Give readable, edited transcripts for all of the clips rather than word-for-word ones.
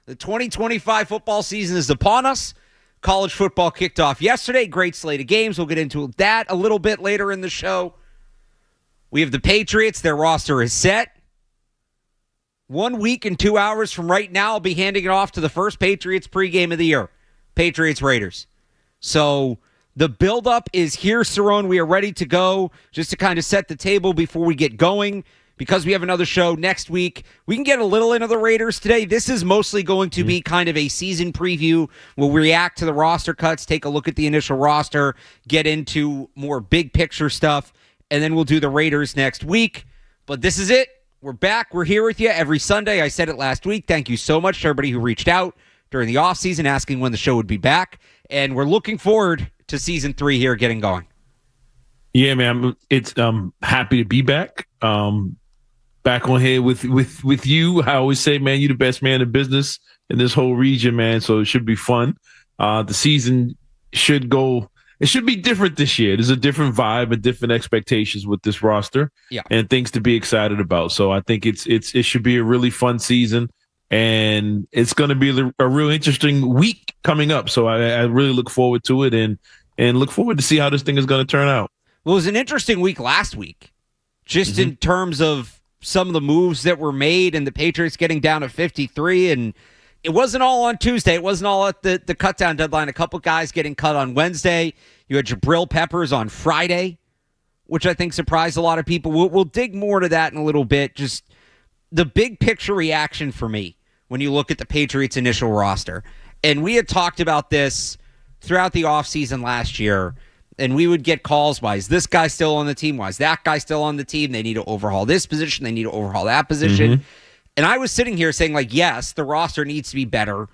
The 2025 football season is upon us. College football kicked off yesterday. Great slate of games. We'll get into that a little bit later in the show. We have the Patriots. Their roster is set. 1 week and 2 hours from right now, I'll be handing it off to the first Patriots pregame of the year. Patriots-Raiders. So the buildup is here, Cerrone. We are ready to go just to kind of set the table before we get going. Because we have another show next week, we can get a little into the Raiders today. This is mostly going to be kind of a season preview. We'll react to the roster cuts, take a look at the initial roster, get into more big picture stuff, and then we'll do the Raiders next week. But this is it. We're back. We're here with you every Sunday. I said it last week. Thank you so much to everybody who reached out during the offseason asking when the show would be back. And we're looking forward to season 3 here getting going. Yeah, man. It's happy to be back. Back on here with you. I always say, man, you're the best man in business in this whole region, man. So it should be fun. The season should go. It should be different this year. There's a different vibe and different expectations with this roster, and things to be excited about. So I think it should be a really fun season, and it's going to be a real interesting week coming up. So I really look forward to it, and look forward to see how this thing is going to turn out. Well, it was an interesting week last week, just in terms of some of the moves that were made and the Patriots getting down to 53. And it wasn't all on Tuesday. It wasn't all at the cut-down deadline. A couple guys getting cut on Wednesday. You had Jabril Peppers on Friday, which I think surprised a lot of people. We'll dig more to that in a little bit. Just the big picture reaction for me when you look at the Patriots' initial roster. And we had talked about this throughout the offseason last year. And we would get calls, why is this guy still on the team? Why is that guy still on the team? They need to overhaul this position. They need to overhaul that position. And I was sitting here saying, like, yes, the roster needs to be better,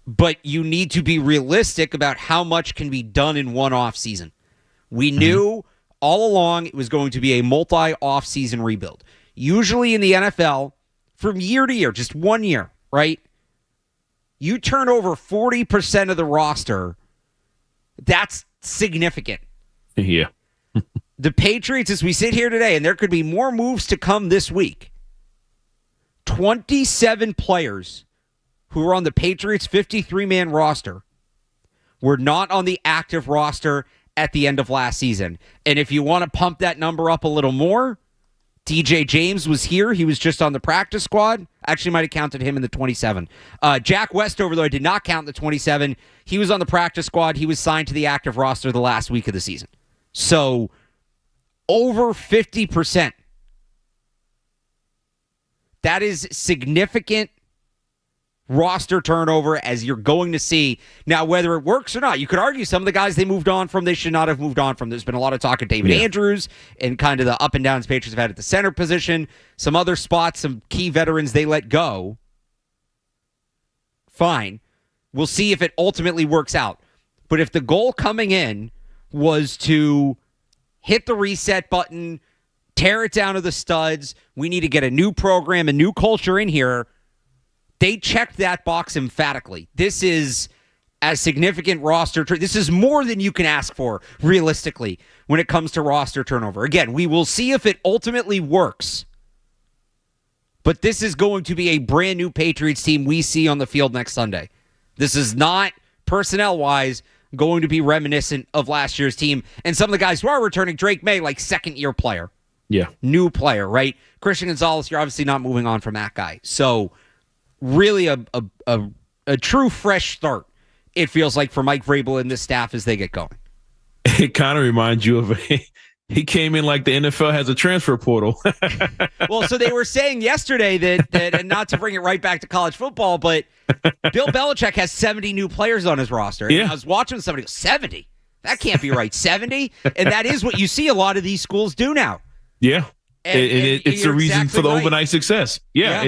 but you need to be realistic about how much can be done in one offseason. We knew all along it was going to be a multi-offseason rebuild. Usually in the NFL, from year to year, just 1 year, right? You turn over 40% of the roster. That's significant. Yeah. The Patriots, as we sit here today, and there could be more moves to come this week, 27 players who are on the Patriots 53-man roster were not on the active roster at the end of last season. And if you want to pump that number up a little more, DJ James was here. He was just on the practice squad. Actually might have counted him in the 27. Jack Westover, though, I did not count the 27. He was on the practice squad. He was signed to the active roster the last week of the season. So over 50%. That is significant roster turnover, as you're going to see. Now, whether it works or not, you could argue some of the guys they moved on from, they should not have moved on from. There's been a lot of talk of David Andrews and kind of the up and downs Patriots have had at the center position. Some other spots, some key veterans they let go. Fine. We'll see if it ultimately works out. But if the goal coming in was to hit the reset button, tear it down to the studs, we need to get a new program, a new culture in here, they checked that box emphatically. This is a significant roster. This is more than you can ask for, realistically, when it comes to roster turnover. Again, we will see if it ultimately works. But this is going to be a brand new Patriots team we see on the field next Sunday. This is not, personnel-wise, going to be reminiscent of last year's team. And some of the guys who are returning, Drake May, like second-year player. Yeah. New player, right? Christian Gonzalez, you're obviously not moving on from that guy. So really a true fresh start, it feels like, for Mike Vrabel and this staff as they get going. It kind of reminds you of he came in like the NFL has a transfer portal. Well, so they were saying yesterday that, and not to bring it right back to college football, but Bill Belichick has 70 new players on his roster. Yeah. And I was watching somebody go, 70? That can't be right. 70? And that is what you see a lot of these schools do now. Yeah. And it's the reason exactly for the right. overnight success. Yeah.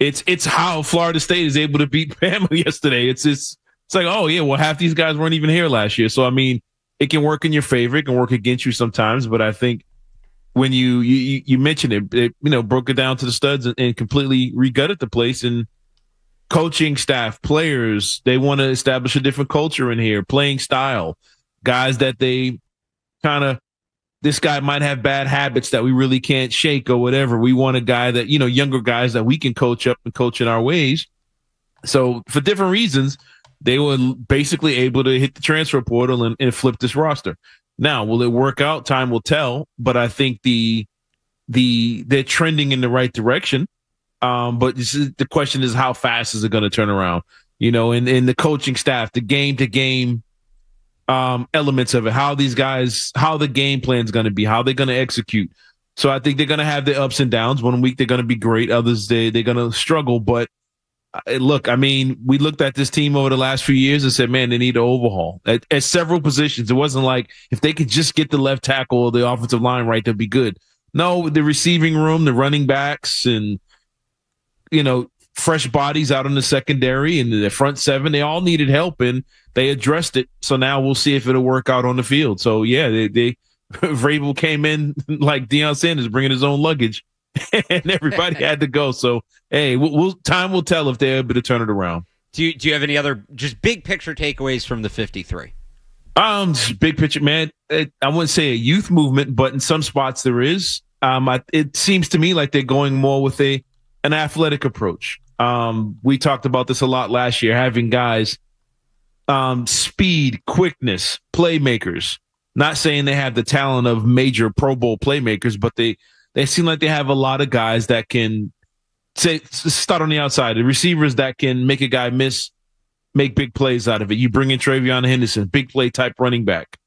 It's how Florida State is able to beat Bama yesterday. It's like, oh yeah, well, half these guys weren't even here last year. So I mean, it can work in your favor, it can work against you sometimes. But I think when you mentioned it, broke it down to the studs and completely regutted the place. And coaching staff, players, they want to establish a different culture in here, playing style, guys that they kind of, this guy might have bad habits that we really can't shake or whatever. We want a guy that, younger guys that we can coach up and coach in our ways. So for different reasons, they were basically able to hit the transfer portal and flip this roster. Now, will it work out? Time will tell. But I think they're trending in the right direction. But the question is, how fast is it going to turn around? And the coaching staff, the game-to-game elements of it, how the game plan is going to be, how they're going to execute. So I think they're going to have their ups and downs. One week they're going to be great, others they're going to struggle. But look, I mean, we looked at this team over the last few years and said, man, they need to overhaul at several positions. It wasn't like if they could just get the left tackle or the offensive line right, they'll be good. No, the receiving room, the running backs, and fresh bodies out in the secondary and the front seven, they all needed help, and they addressed it. So now we'll see if it'll work out on the field. So yeah, they Vrabel came in like Deion Sanders, bringing his own luggage, and everybody had to go. So hey, time will tell if they're able to turn it around. Do you have any other just big picture takeaways from the 53? Big picture, man. I wouldn't say a youth movement, but in some spots there is. It seems to me like they're going more with an athletic approach. We talked about this a lot last year, having guys, speed, quickness, playmakers. Not saying they have the talent of major Pro Bowl playmakers, but they seem like they have a lot of guys that can start on the outside. The receivers that can make a guy miss, make big plays out of it. You bring in Travion Henderson, big play type running back.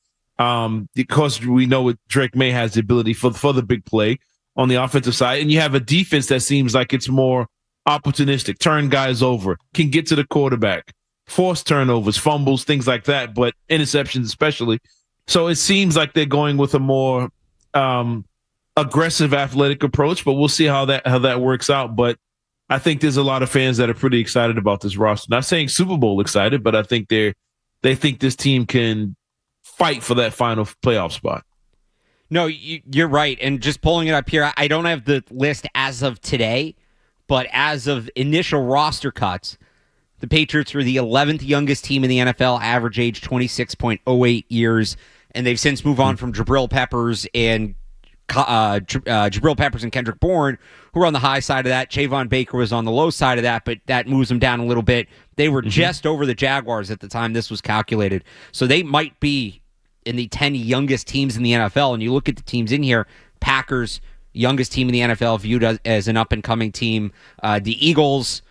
Because we know Drake May has the ability for the big play on the offensive side. And you have a defense that seems like it's more opportunistic, turn guys over, can get to the quarterback, force turnovers, fumbles, things like that, but interceptions especially. So it seems like they're going with a more aggressive athletic approach, but we'll see how that works out. But I think there's a lot of fans that are pretty excited about this roster. Not saying Super Bowl excited, but I think they think this team can fight for that final playoff spot. No, you're right. And just pulling it up here, I don't have the list as of today, but as of initial roster cuts, the Patriots were the 11th youngest team in the NFL, average age 26.08 years, and they've since moved on from Jabril Peppers and Kendrick Bourne, who were on the high side of that. Javon Baker was on the low side of that, but that moves them down a little bit. They were just over the Jaguars at the time this was calculated. So they might be in the 10 youngest teams in the NFL. And you look at the teams in here, Packers, youngest team in the NFL, viewed as an up-and-coming team. The Eagles,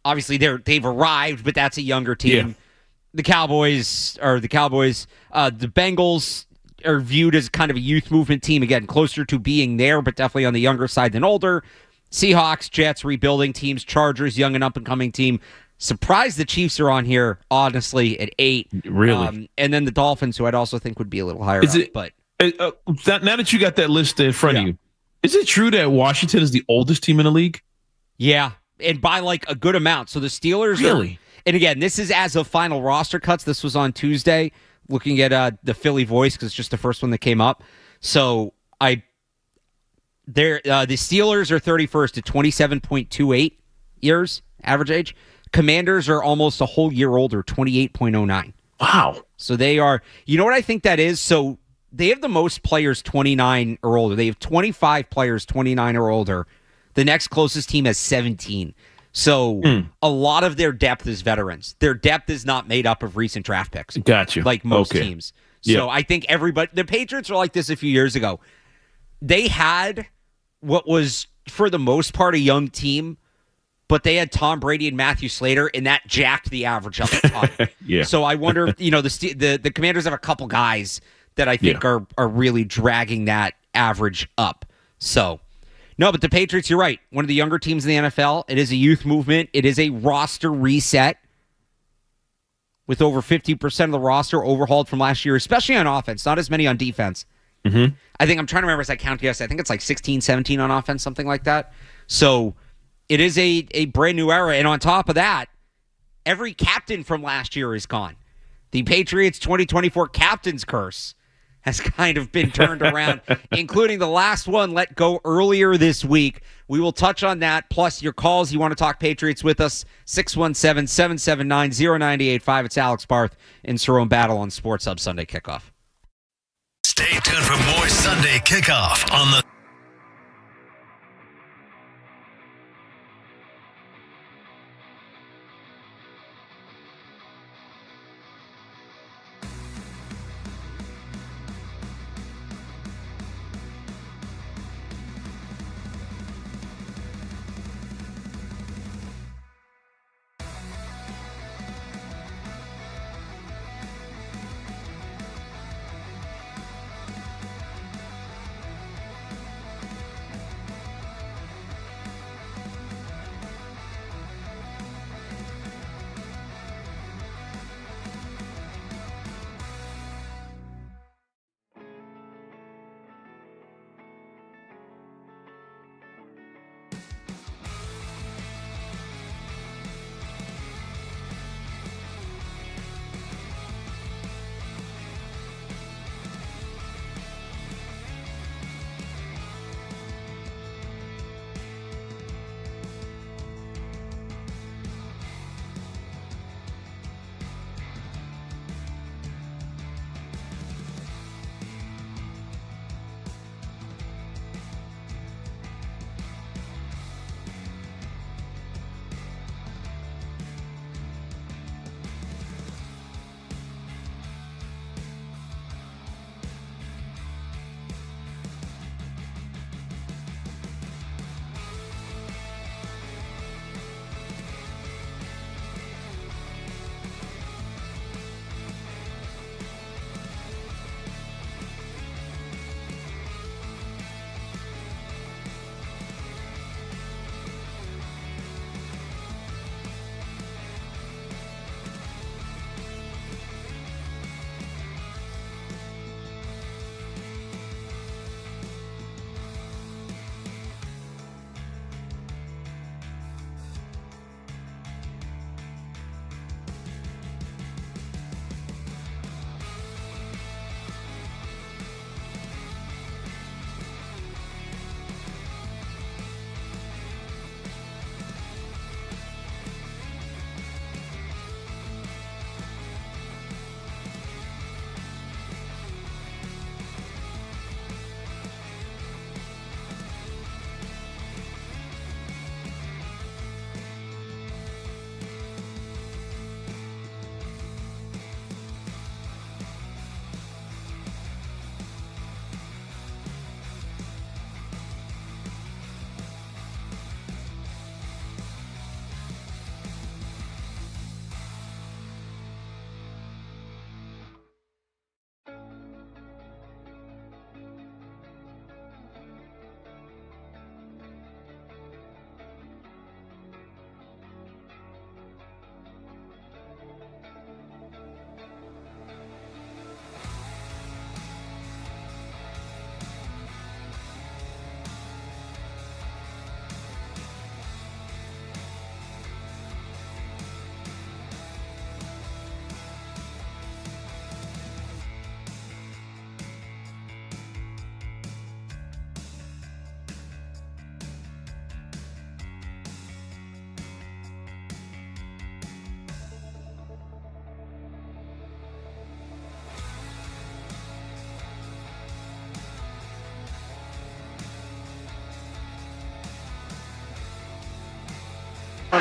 obviously they've arrived, but that's a younger team. Yeah. The Bengals are viewed as kind of a youth movement team, again, closer to being there, but definitely on the younger side than older. Seahawks, Jets, rebuilding teams. Chargers, young and up-and-coming team. Surprised the Chiefs are on here, honestly, at 8. Really? And then the Dolphins, who I'd also think would be a little higher but now that you got that list in front of you, is it true that Washington is the oldest team in the league? Yeah, and by like a good amount. So the Steelers really? And again, this is as of final roster cuts. This was on Tuesday, looking at the Philly Voice, because it's just the first one that came up. So the Steelers are 31st at 27.28 years, average age. Commanders are almost a whole year older, 28.09. Wow. So they are, you know what I think that is? So they have the most players 29 or older. They have 25 players 29 or older. The next closest team has 17. So a lot of their depth is veterans. Their depth is not made up of recent draft picks. Gotcha. Like most teams. So I think the Patriots were like this a few years ago. They had what was, for the most part, a young team, but they had Tom Brady and Matthew Slater, and that jacked the average up a ton. Yeah. So I wonder if, the Commanders have a couple guys that I think are really dragging that average up. So, no, but the Patriots, you're right. One of the younger teams in the NFL. It is a youth movement. It is a roster reset with over 50% of the roster overhauled from last year, especially on offense, not as many on defense. Mm-hmm. I think I'm trying to remember as I count yesterday. I think it's like 16, 17 on offense, something like that. So it is a brand new era. And on top of that, every captain from last year is gone. The Patriots 2024 captain's curse has kind of been turned around, including the last one let go earlier this week. We will touch on that, plus your calls. You want to talk Patriots with us, 617-779-0985. It's Alex Barth and Cerrone Battle on Sports Hub Sunday Kickoff. Stay tuned for more Sunday Kickoff on the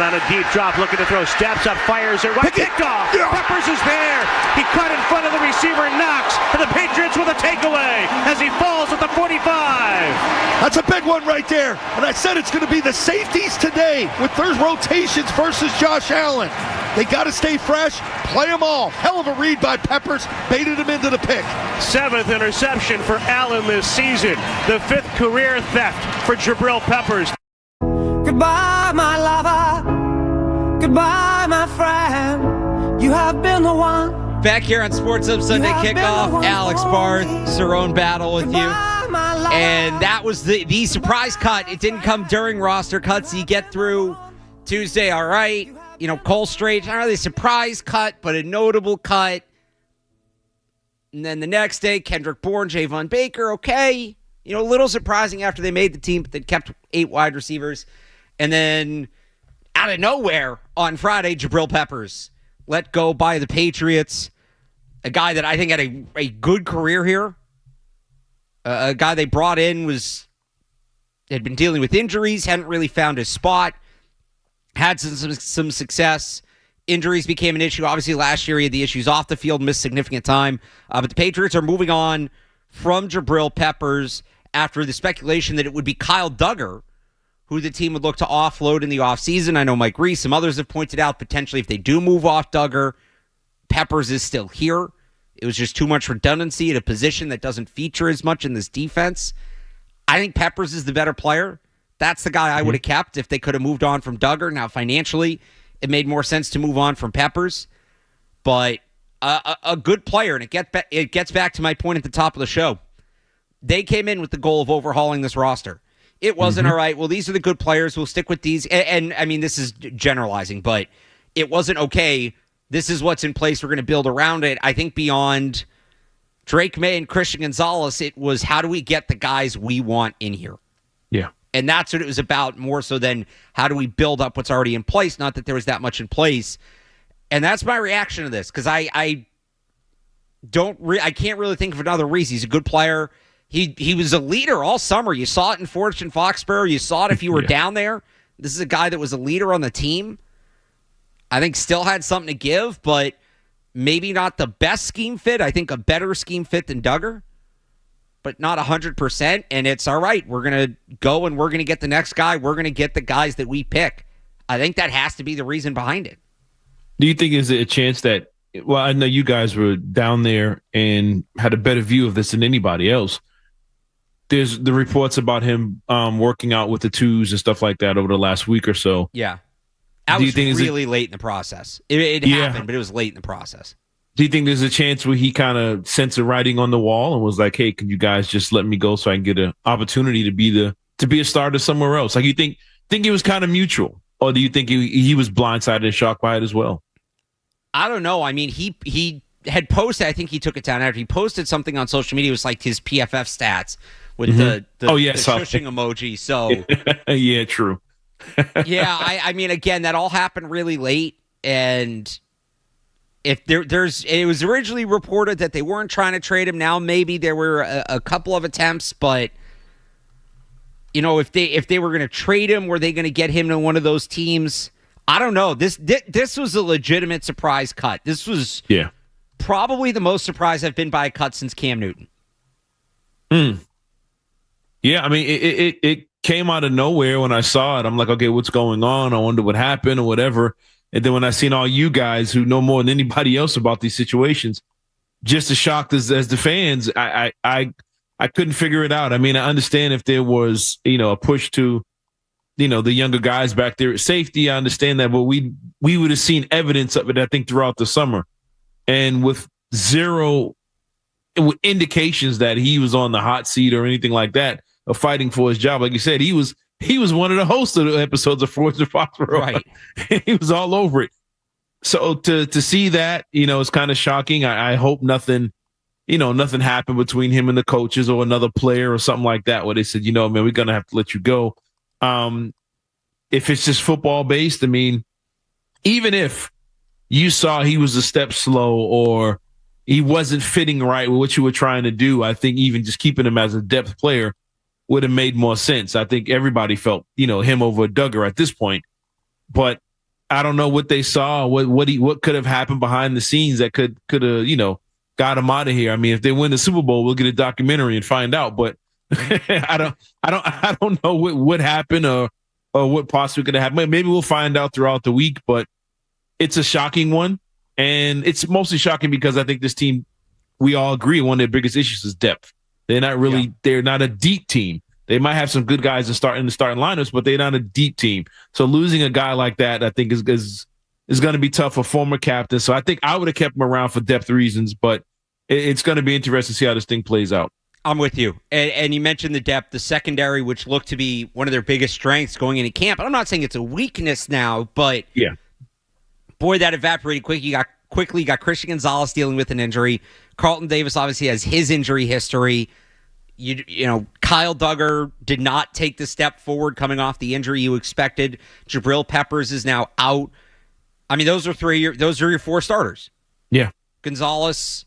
Allen on a deep drop, looking to throw, steps up, fires it, right, kickoff. Peppers is there. He cut in front of the receiver, Knox, and the Patriots with a takeaway as he falls at the 45. That's a big one right there. And I said it's going to be the safeties today with their rotations versus Josh Allen. They got to stay fresh, play them all. Hell of a read by Peppers, baited him into the pick. 7th interception for Allen this season. The 5th career theft for Jabril Peppers. Goodbye, my lover. Goodbye, my friend. You have been the one. Back here on Sports Hub Sunday Kickoff, Alex Barth, Cerrone Battle with you. And that was the surprise cut. It didn't come during roster cuts. You get through Tuesday, all right. You know, Cole Strange, not really a surprise cut, but a notable cut. And then the next day, Kendrick Bourne, Javon Baker, okay. You know, a little surprising after they made the team, but they kept 8 wide receivers. And then out of nowhere on Friday, Jabril Peppers let go by the Patriots. A guy that I think had a good career here. A guy they brought in had been dealing with injuries, hadn't really found his spot. Had some success. Injuries became an issue. Obviously, last year he had the issues off the field, missed significant time. But the Patriots are moving on from Jabril Peppers after the speculation that it would be Kyle Duggar, who the team would look to offload in the offseason. I know Mike Reese, some others have pointed out potentially if they do move off Duggar, Peppers is still here. It was just too much redundancy at a position that doesn't feature as much in this defense. I think Peppers is the better player. That's the guy I would have kept if they could have moved on from Duggar. Now, financially, it made more sense to move on from Peppers. But a good player, and it gets back to my point at the top of the show. They came in with the goal of overhauling this roster. It wasn't, all right, well, these are the good players. We'll stick with these. And I mean, this is generalizing, but it wasn't, okay, this is what's in place. We're going to build around it. I think beyond Drake May and Christian Gonzalez, it was how do we get the guys we want in here? Yeah. And that's what it was about more so than how do we build up what's already in place, not that there was that much in place. And that's my reaction to this because I can't really think of another reason. He's a good player. He was a leader all summer. You saw it in Fortune Foxborough. You saw it if you were down there. This is a guy that was a leader on the team. I think still had something to give, but maybe not the best scheme fit. I think a better scheme fit than Duggar, but not 100%. And it's all right. We're going to go and we're going to get the next guy. We're going to get the guys that we pick. I think that has to be the reason behind it. Do you think is it a chance that, well, I know you guys were down there and had a better view of this than anybody else. There's the reports about him working out with the twos and stuff like that over the last week or so. Yeah. That was really late in the process. It happened, but it was late in the process. Do you think there's a chance where he kind of sensed a writing on the wall and was like, hey, can you guys just let me go so I can get an opportunity to be a starter somewhere else? Like, you think it was kind of mutual, or do you think he was blindsided and shocked by it as well? I don't know. I mean, he had posted, I think he took it down after he posted something on social media. It was like his PFF stats with the shushing emoji. So yeah, true. Yeah, I mean, again, that all happened really late, and if it was originally reported that they weren't trying to trade him. Now maybe there were a couple of attempts, but you know, if they were going to trade him, were they going to get him to one of those teams? I don't know. This was a legitimate surprise cut. This was probably the most surprised I've been by a cut since Cam Newton. Yeah, I mean, it came out of nowhere when I saw it. I'm like, okay, what's going on? I wonder what happened or whatever. And then when I seen all you guys who know more than anybody else about these situations, just as shocked as the fans, I couldn't figure it out. I mean, I understand if there was, a push to, the younger guys back there at safety. I understand that, but we would have seen evidence of it, I think, throughout the summer. And with zero indications that he was on the hot seat or anything like that, of fighting for his job. Like you said, he was one of the hosts of the episodes of Fortune Foxborough. Right. He was all over it. So to see that, it's kind of shocking. I hope nothing happened between him and the coaches or another player or something like that, where they said, man, we're going to have to let you go. If it's just football based, I mean, even if you saw he was a step slow or he wasn't fitting right with what you were trying to do, I think even just keeping him as a depth player would have made more sense. I think everybody felt, him over Duggar at this point. But I don't know what they saw, what could have happened behind the scenes that could have, got him out of here. I mean, if they win the Super Bowl, we'll get a documentary and find out. But I don't know what happened or what possibly could have happened. Maybe we'll find out throughout the week. But it's a shocking one, and it's mostly shocking because I think this team, we all agree, one of their biggest issues is depth. They're not really, they're not a deep team. They might have some good guys in the starting lineups, but they're not a deep team. So losing a guy like that, I think, is going to be tough for former captain. So I think I would have kept him around for depth reasons, but it's going to be interesting to see how this thing plays out. I'm with you. And you mentioned the depth, the secondary, which looked to be one of their biggest strengths going into camp. And I'm not saying it's a weakness now, but boy, that evaporated quick. You got Christian Gonzalez dealing with an injury. Carlton Davis obviously has his injury history. You know, Kyle Duggar did not take the step forward coming off the injury you expected. Jabril Peppers is now out. I mean, those are your four starters. Yeah. Gonzalez,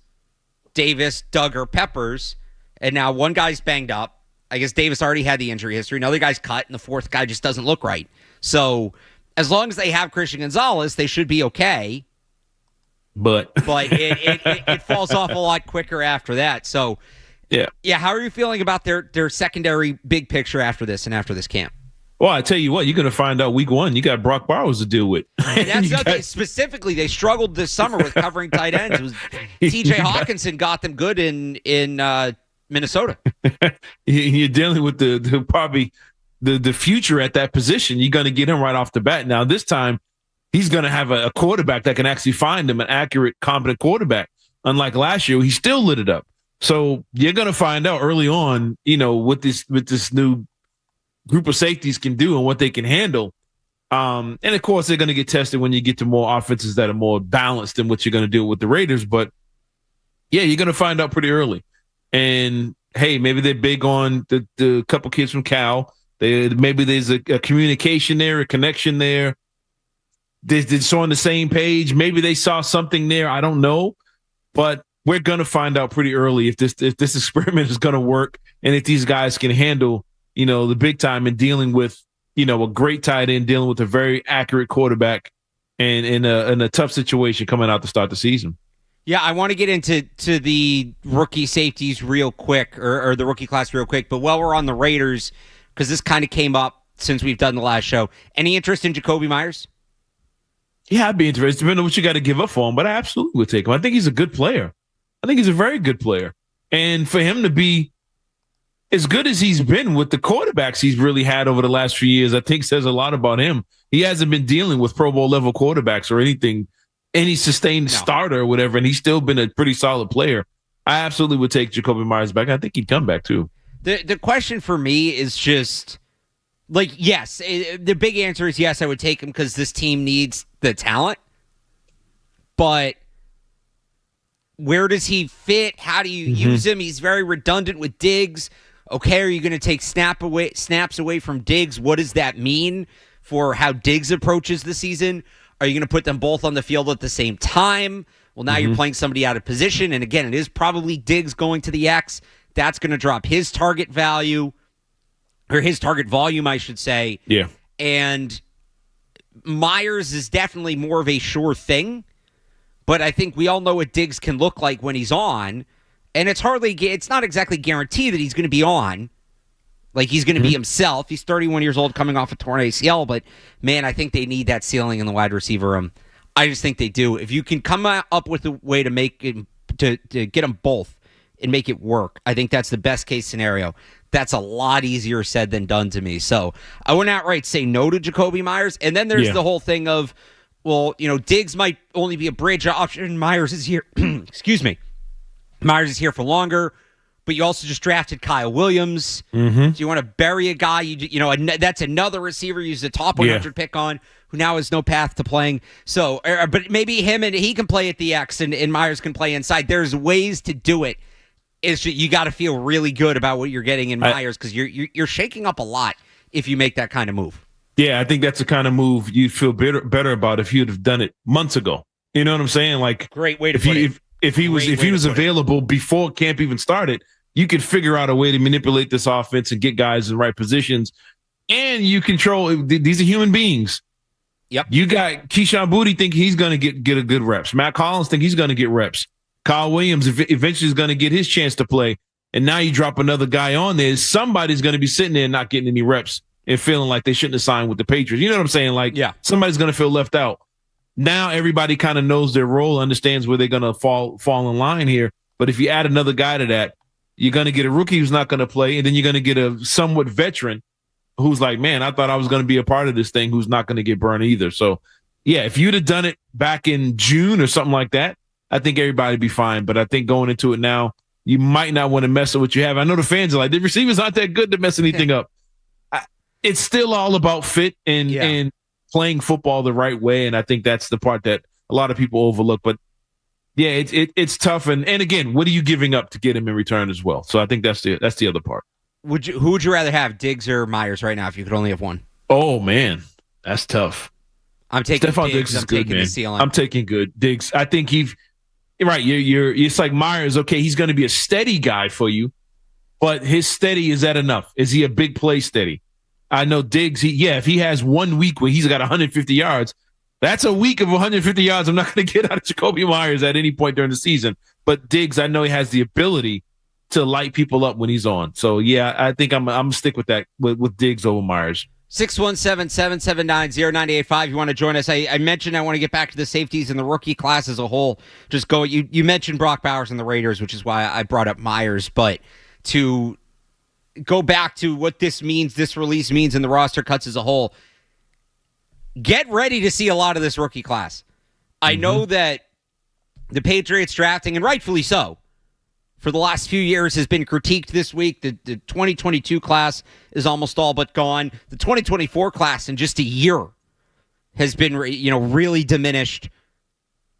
Davis, Duggar, Peppers, and now one guy's banged up. I guess Davis already had the injury history. Another guy's cut, and the fourth guy just doesn't look right. So as long as they have Christian Gonzalez, they should be okay. But it falls off a lot quicker after that. So yeah. How are you feeling about their secondary big picture after this and after this camp? Well, I tell you what, you're going to find out week one. You got Brock Bowers to deal with. And that's nothing. Specifically, they struggled this summer with covering tight ends. It was T.J. Hawkinson got them good in Minnesota. You're dealing with the probably the future at that position. You're going to get him right off the bat. Now, this time, he's going to have a quarterback that can actually find him, an accurate, competent quarterback. Unlike last year, he still lit it up. So you're going to find out early on, what this new group of safeties can do and what they can handle. And of course, they're going to get tested when you get to more offenses that are more balanced than what you're going to do with the Raiders. But yeah, you're going to find out pretty early. And hey, maybe they're big on the couple kids from Cal. Maybe there's a communication there, a connection there. They're on the same page. Maybe they saw something there. I don't know, but we're going to find out pretty early if this experiment is going to work and if these guys can handle, the big time in dealing with, a great tight end, dealing with a very accurate quarterback and in a tough situation coming out to start the season. Yeah, I want to get into the rookie safeties real quick or the rookie class real quick. But while we're on the Raiders, because this kind of came up since we've done the last show, any interest in Jakobi Meyers? Yeah, I'd be interested. Depending on what you got to give up for him, but I absolutely would take him. I think he's a good player. I think he's a very good player. And for him to be as good as he's been with the quarterbacks he's really had over the last few years, I think says a lot about him. He hasn't been dealing with Pro Bowl level quarterbacks or any sustained starter or whatever, and he's still been a pretty solid player. I absolutely would take Jakobi Meyers back. I think he'd come back too. The question for me is just, yes, the big answer is yes, I would take him because this team needs the talent. But where does he fit? How do you use him? He's very redundant with Diggs. Okay, are you going to take snaps away from Diggs? What does that mean for how Diggs approaches the season? Are you going to put them both on the field at the same time? Well, now you're playing somebody out of position. And again, it is probably Diggs going to the X. That's going to drop his target value, or his target volume, I should say. Yeah. And Meyers is definitely more of a sure thing. But I think we all know what Diggs can look like when he's on. And it's not exactly guaranteed that he's going to be on. Like, he's going to be himself. He's 31 years old coming off a torn ACL. But, man, I think they need that ceiling in the wide receiver room. I just think they do. If you can come up with a way to make it, to get them both and make it work, I think that's the best case scenario. That's a lot easier said than done to me. So I wouldn't outright say no to Jakobi Meyers. And then there's the whole thing of, well, Diggs might only be a bridge option. Meyers is here. Excuse me. Meyers is here for longer, but you also just drafted Kyle Williams. Do you want to bury a guy? That's another receiver you used a top 100 pick on who now has no path to playing. So, but maybe he can play at the X and Meyers can play inside. There's ways to do it. It's just, you got to feel really good about what you're getting in Meyers because you're shaking up a lot if you make that kind of move. Yeah, I think that's the kind of move you'd feel better about if you'd have done it months ago. You know what I'm saying? Like, great way to put it. If he was available before camp even started, you could figure out a way to manipulate this offense and get guys in the right positions. And you control. These are human beings. Yep. You got Keyshawn Boutte think he's going to get a good reps. Matt Collins think he's going to get reps. Kyle Williams eventually is going to get his chance to play. And now you drop another guy on there. Somebody's going to be sitting there and not getting any reps and feeling like they shouldn't have signed with the Patriots. You know what I'm saying? Like, somebody's going to feel left out. Now everybody kind of knows their role, understands where they're going to fall in line here. But if you add another guy to that, you're going to get a rookie who's not going to play, and then you're going to get a somewhat veteran who's like, man, I thought I was going to be a part of this thing, who's not going to get burned either. So, yeah, if you'd have done it back in June or something like that, I think everybody would be fine. But I think going into it now, you might not want to mess with what you have. I know the fans are like, the receivers aren't that good to mess anything up. It's still all about fit and playing football the right way, and I think that's the part that a lot of people overlook. But, yeah, it's tough. And again, what are you giving up to get him in return as well? So I think that's the other part. Who would you rather have, Diggs or Myers right now if you could only have one? Oh, man, that's tough. I'm taking Stephon Diggs. is I'm good, taking man. the ceiling. I'm taking good. Diggs, I think you're right. It's like Myers, okay, he's going to be a steady guy for you, but his steady, is that enough? Is he a big play steady? I know Diggs, if he has 1 week where he's got 150 yards, that's a week of 150 yards I'm not going to get out of Jacoby Myers at any point during the season. But Diggs, I know he has the ability to light people up when he's on. So, yeah, I think I'm going to stick with that, with Diggs over Myers. 617-779-0985. You want to join us? I mentioned I want to get back to the safeties and the rookie class as a whole. Just go. You mentioned Brock Bowers and the Raiders, which is why I brought up Myers. But to go back to what this release means in the roster cuts as a whole, get ready to see a lot of this rookie class. I know that the Patriots drafting, and rightfully so, for the last few years has been critiqued this week. The 2022 class is almost all but gone. The 2024 class in just a year has been, really diminished.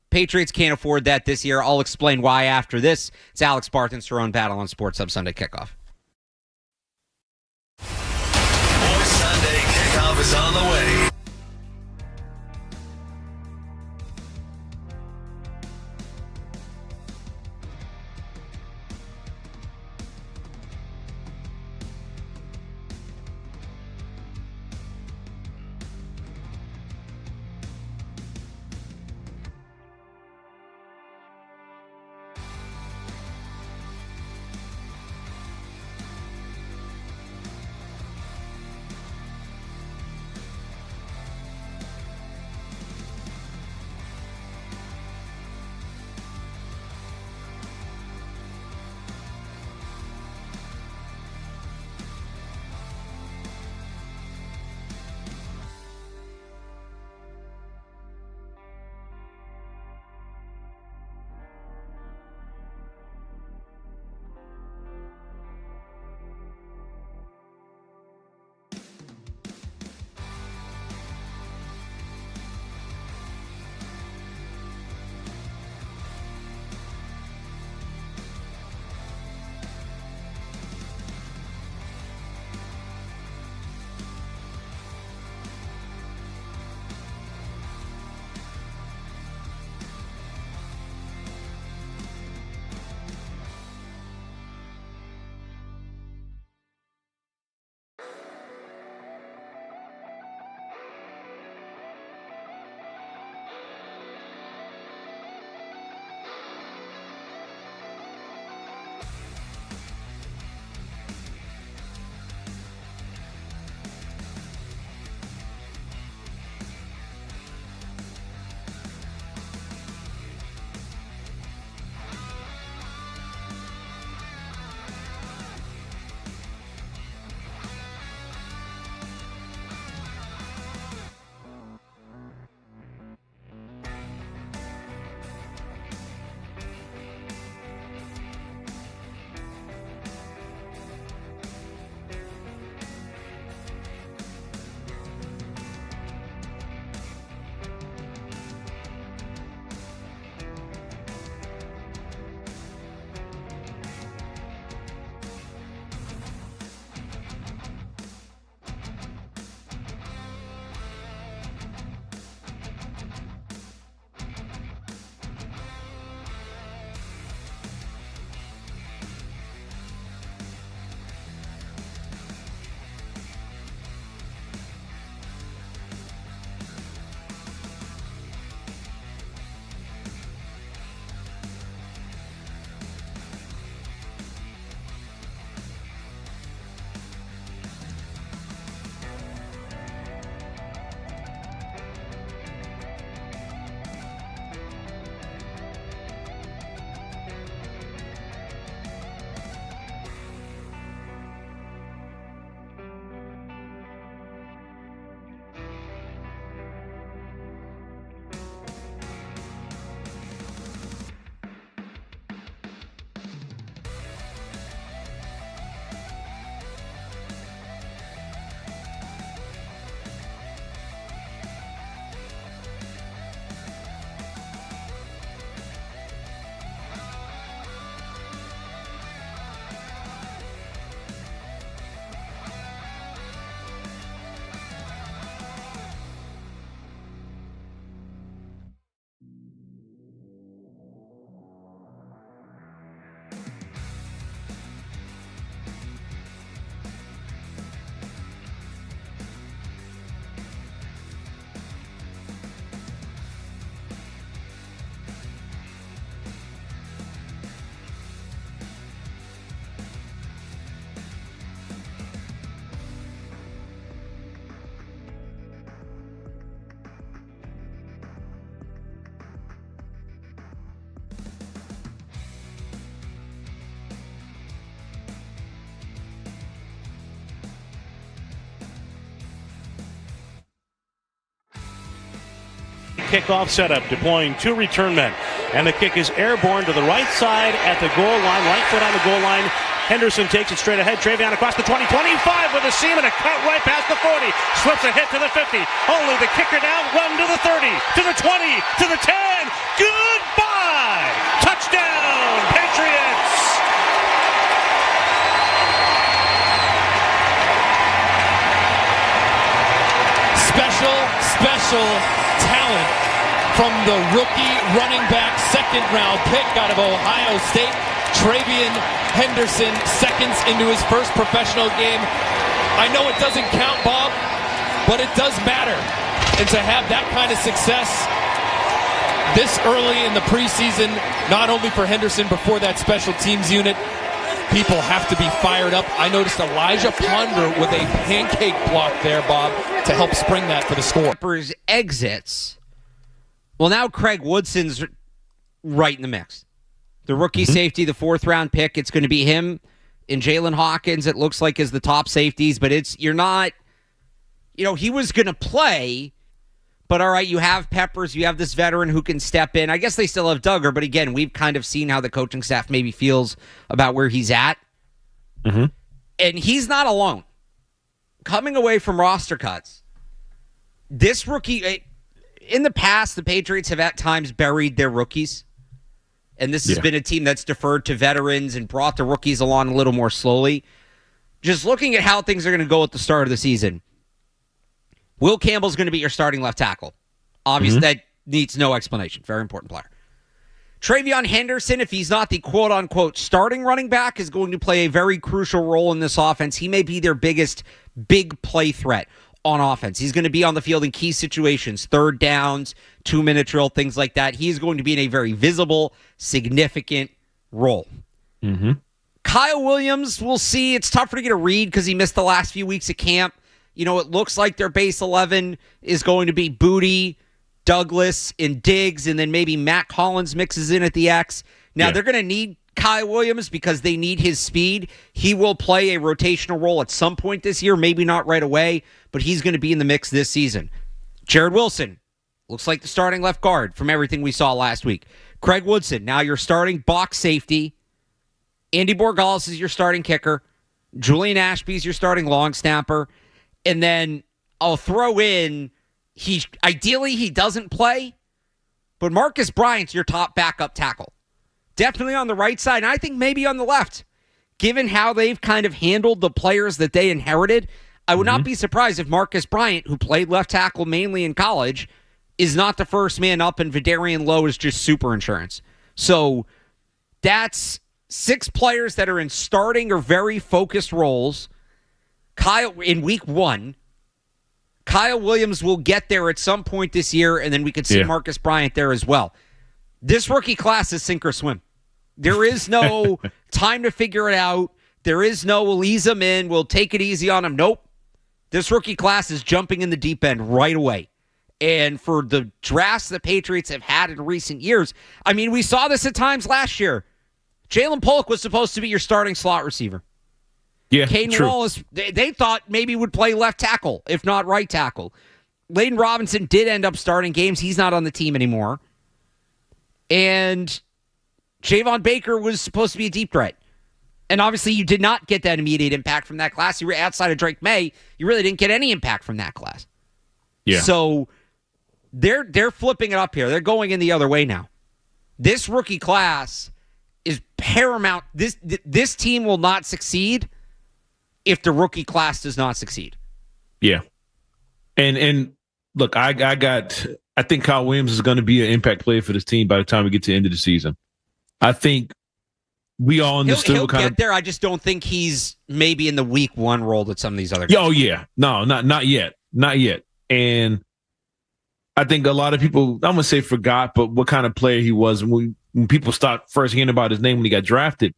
Patriots can't afford that this year. I'll explain why after this. It's Alex Barth and Cerrone Battle on Sports Hub Sunday Kickoff. More Sunday Kickoff is on the way. kickoff setup, deploying 2 return men. And the kick is airborne to the right side at the goal line, right foot on the goal line. Henderson takes it straight ahead. Travion across the 20, 25 with a seam and a cut right past the 40. Slips a hit to the 50. Only the kicker now run to the 30, to the 20, to the 10. Goodbye! Touchdown, Patriots! Special talent from the rookie running back, second-round pick out of Ohio State, Travion Henderson, seconds into his first professional game. I know it doesn't count, Bob, but it does matter. And to have that kind of success this early in the preseason, not only for Henderson, but for that special teams unit, people have to be fired up. I noticed Elijah Ponder with a pancake block there, Bob, to help spring that for the score. Peppers exits. Well, now Craig Woodson's right in the mix. The rookie safety, the 4th-round pick, it's going to be him and Jalen Hawkins, it looks like, is the top safeties, but you're not, he was going to play, but all right, you have Peppers, you have this veteran who can step in. I guess they still have Duggar, but again, we've kind of seen how the coaching staff maybe feels about where he's at. Mm-hmm. And he's not alone. Coming away from roster cuts, this rookie, in the past, the Patriots have at times buried their rookies. And this has been a team that's deferred to veterans and brought the rookies along a little more slowly. Just looking at how things are going to go at the start of the season, Will Campbell's going to be your starting left tackle. Obviously, that needs no explanation. Very important player. Travion Henderson, if he's not the quote-unquote starting running back, is going to play a very crucial role in this offense. He may be their biggest big play threat on offense. He's going to be on the field in key situations, 3rd downs, 2-minute drill, things like that. He is going to be in a very visible, significant role. Mm-hmm. Kyle Williams, we'll see. It's tougher to get a read because he missed the last few weeks of camp. It looks like their base 11 is going to be Booty, Douglas, and Diggs, and then maybe Matt Collins mixes in at the X. Now, they're going to need Kyle Williams because they need his speed. He will play a rotational role at some point this year, maybe not right away, but he's going to be in the mix this season. Jared Wilson looks like the starting left guard from everything we saw last week. Craig Woodson, now your starting box safety. Andy Borgalis is your starting kicker. Julian Ashby is your starting long snapper. And then I'll throw in, ideally he doesn't play, but Marcus Bryant's your top backup tackle. Definitely on the right side, and I think maybe on the left. Given how they've kind of handled the players that they inherited, I would not be surprised if Marcus Bryant, who played left tackle mainly in college, is not the first man up and Vidarian Lowe is just super insurance. So that's 6 players that are in starting or very focused roles. Kyle, in week 1, Kyle Williams will get there at some point this year, and then we could see Marcus Bryant there as well. This rookie class is sink or swim. There is no time to figure it out. There is no, we'll ease them in, we'll take it easy on them. Nope. This rookie class is jumping in the deep end right away. And for the drafts the Patriots have had in recent years, we saw this at times last year. Jalen Polk was supposed to be your starting slot receiver. Yeah, Caden Wallace, they thought maybe would play left tackle, if not right tackle. Layden Robinson did end up starting games. He's not on the team anymore. And Javon Baker was supposed to be a deep threat. And obviously you did not get that immediate impact from that class. You were outside of Drake May. You really didn't get any impact from that class. Yeah. So they're flipping it up here. They're going in the other way now. This rookie class is paramount. This team will not succeed if the rookie class does not succeed. Yeah. And look, I think Kyle Williams is going to be an impact player for this team by the time we get to the end of the season. I think we all understood he'll get there. I just don't think he's maybe in the week 1 role that some of these other guys. Oh, yeah. No, not yet. Not yet. And I think a lot of people, I'm going to say forgot, but what kind of player he was when people start first hearing about his name when he got drafted.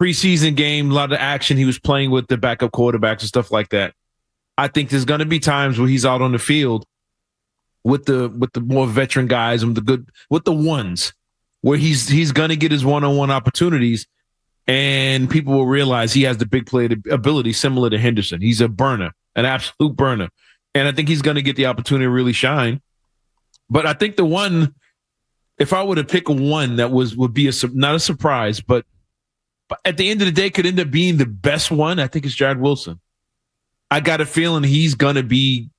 Preseason game, a lot of action. He was playing with the backup quarterbacks and stuff like that. I think there's going to be times where he's out on the field with the more veteran guys and with the ones where he's going to get his one-on-one opportunities, and people will realize he has the big play ability similar to Henderson. He's a burner, an absolute burner, and I think he's going to get the opportunity to really shine. But I think the one, if I were to pick one that would be not a surprise, but at the end of the day could end up being the best one, I think it's Jared Wilson. I got a feeling he's going to be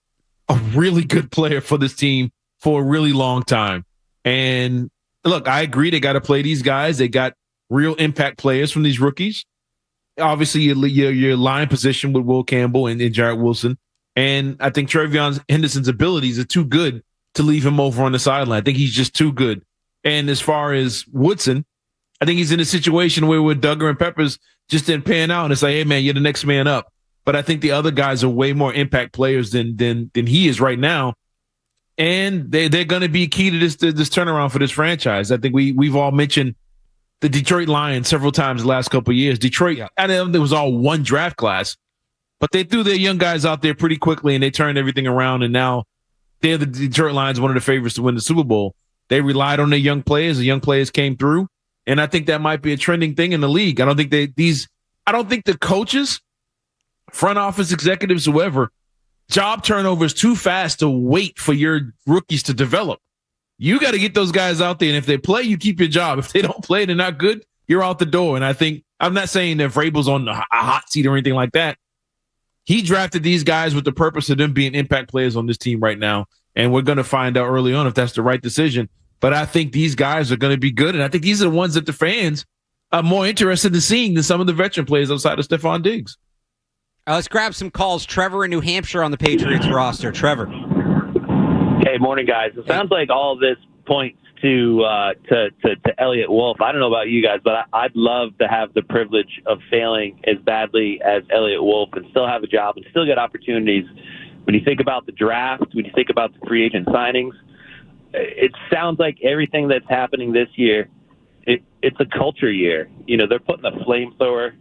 a really good player for this team for a really long time. And look, I agree. They got to play these guys. They got real impact players from these rookies. Obviously, your line position with Will Campbell and Jared Wilson. And I think Travion Henderson's abilities are too good to leave him over on the sideline. I think he's just too good. And as far as Woodson, I think he's in a situation where with Duggar and Peppers just didn't pan out. And it's like, hey, man, you're the next man up. But I think the other guys are way more impact players than he is right now. And they're going to be key to this turnaround for this franchise. I think we've all mentioned the Detroit Lions several times the last couple of years. Detroit, I know there was all one draft class, but they threw their young guys out there pretty quickly and they turned everything around. And now they're the Detroit Lions, one of the favorites to win the Super Bowl. They relied on their young players. The young players came through. And I think that might be a trending thing in the league. I don't think the coaches, front office executives, whoever, job turnover is too fast to wait for your rookies to develop. You got to get those guys out there. And if they play, you keep your job. If they don't play, they're not good, you're out the door. And I think, I'm not saying that Vrabel's on a hot seat or anything like that. He drafted these guys with the purpose of them being impact players on this team right now. And we're going to find out early on if that's the right decision. But I think these guys are going to be good. And I think these are the ones that the fans are more interested in seeing than some of the veteran players outside of Stephon Diggs. Let's grab some calls. Trevor in New Hampshire on the Patriots roster. Trevor. Hey, morning, guys. It sounds like all of this points to Elliot Wolf. I don't know about you guys, but I'd love to have the privilege of failing as badly as Elliot Wolf and still have a job and still get opportunities. When you think about the draft, when you think about the free agent signings, it sounds like everything that's happening this year, it's a culture year. You know, they're putting a flamethrower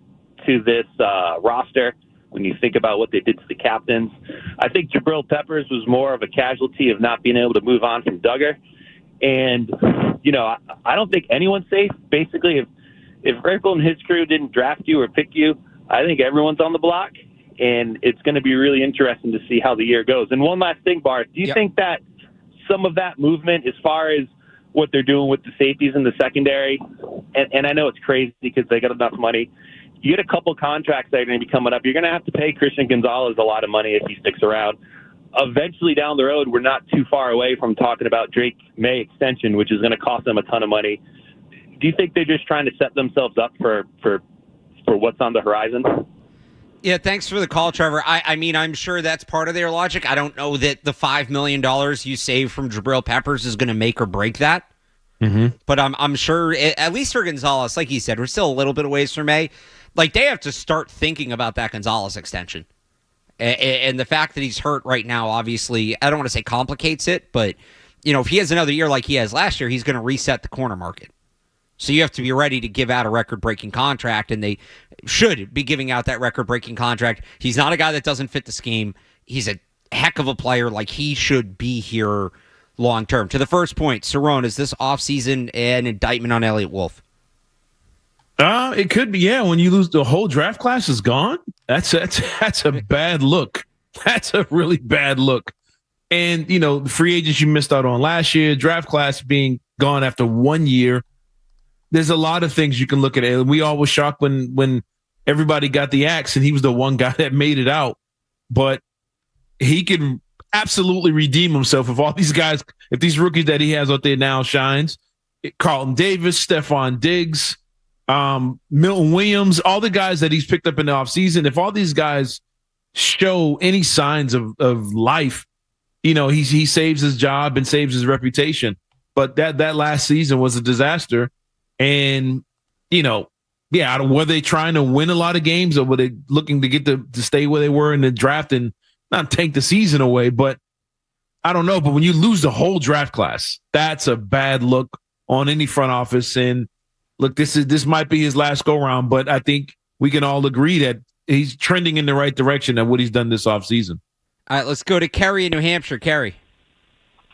to this roster. When you think about what they did to the captains, I think Jabril Peppers was more of a casualty of not being able to move on from Duggar. And, you know, I don't think anyone's safe. Basically, if Vrabel and his crew didn't draft you or pick you, I think everyone's on the block. And it's going to be really interesting to see how the year goes. And one last thing, Barth, do you think that some of that movement as far as what they're doing with the safeties in the secondary, and I know it's crazy because they got enough money, you get a couple contracts that are going to be coming up. You're going to have to pay Christian Gonzalez a lot of money if he sticks around. Eventually down the road, we're not too far away from talking about Drake May extension, which is going to cost them a ton of money. Do you think they're just trying to set themselves up for what's on the horizon? Yeah, thanks for the call, Trevor. I mean, I'm sure that's part of their logic. I don't know that the $5 million you save from Jabril Peppers is going to make or break that. Mm-hmm. But I'm sure, at least for Gonzalez, like he said, we're still a little bit away from May. Like, they have to start thinking about that Gonzalez extension. And the fact that he's hurt right now, obviously, I don't want to say complicates it, but, you know, if he has another year like he has last year, he's going to reset the corner market. So you have to be ready to give out a record-breaking contract, and they should be giving out that record-breaking contract. He's not a guy that doesn't fit the scheme. He's a heck of a player. Like, he should be here long-term. To the first point, Cerrone, is this offseason an indictment on Elliot Wolf? It could be, yeah. When you lose, the whole draft class is gone. That's a bad look. That's a really bad look. And, you know, the free agents you missed out on last year, draft class being gone after 1 year. There's a lot of things you can look at. And we all were shocked when everybody got the axe and he was the one guy that made it out. But he can absolutely redeem himself if all these guys, if these rookies that he has out there now shines. Carlton Davis, Stephon Diggs, Milton Williams, all the guys that he's picked up in the offseason, if all these guys show any signs of life, you know, he saves his job and saves his reputation. But that last season was a disaster. And, you know, yeah, were they trying to win a lot of games, or were they looking to get to stay where they were in the draft and not take the season away? But I don't know. But when you lose the whole draft class, that's a bad look on any front office. And look, this might be his last go round, but I think we can all agree that he's trending in the right direction at what he's done this offseason. All right, let's go to Kerry in New Hampshire. Kerry.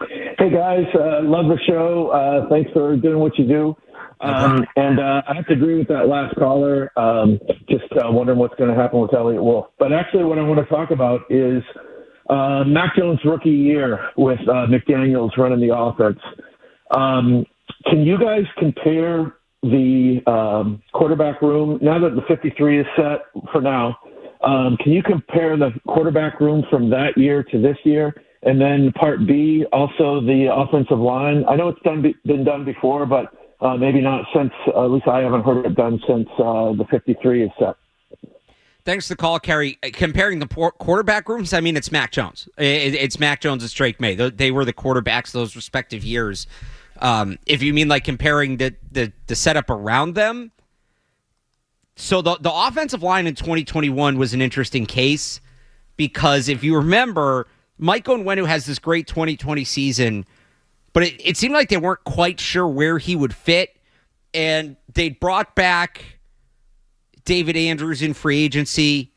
Hey, guys. Love the show. Thanks for doing what you do. And I have to agree with that last caller. Just wondering what's going to happen with Elliot Wolf. But actually what I want to talk about is Mac Jones' rookie year with McDaniels running the offense. Can you guys compare the quarterback room, now that the 53 is set for now, can you compare the quarterback room from that year to this year? And then part B, also the offensive line. I know it's been done before, but maybe not since, at least I haven't heard it done since the 53 is set. Thanks for the call, Kerry. Comparing the quarterback rooms, I mean, it's Mac Jones. It's Mac Jones and Drake May. They were the quarterbacks those respective years. If you mean like comparing the setup around them, so the offensive line in 2021 was an interesting case because if you remember, Mike Onwenu has this great 2020 season, but it seemed like they weren't quite sure where he would fit, and they brought back David Andrews in free agency,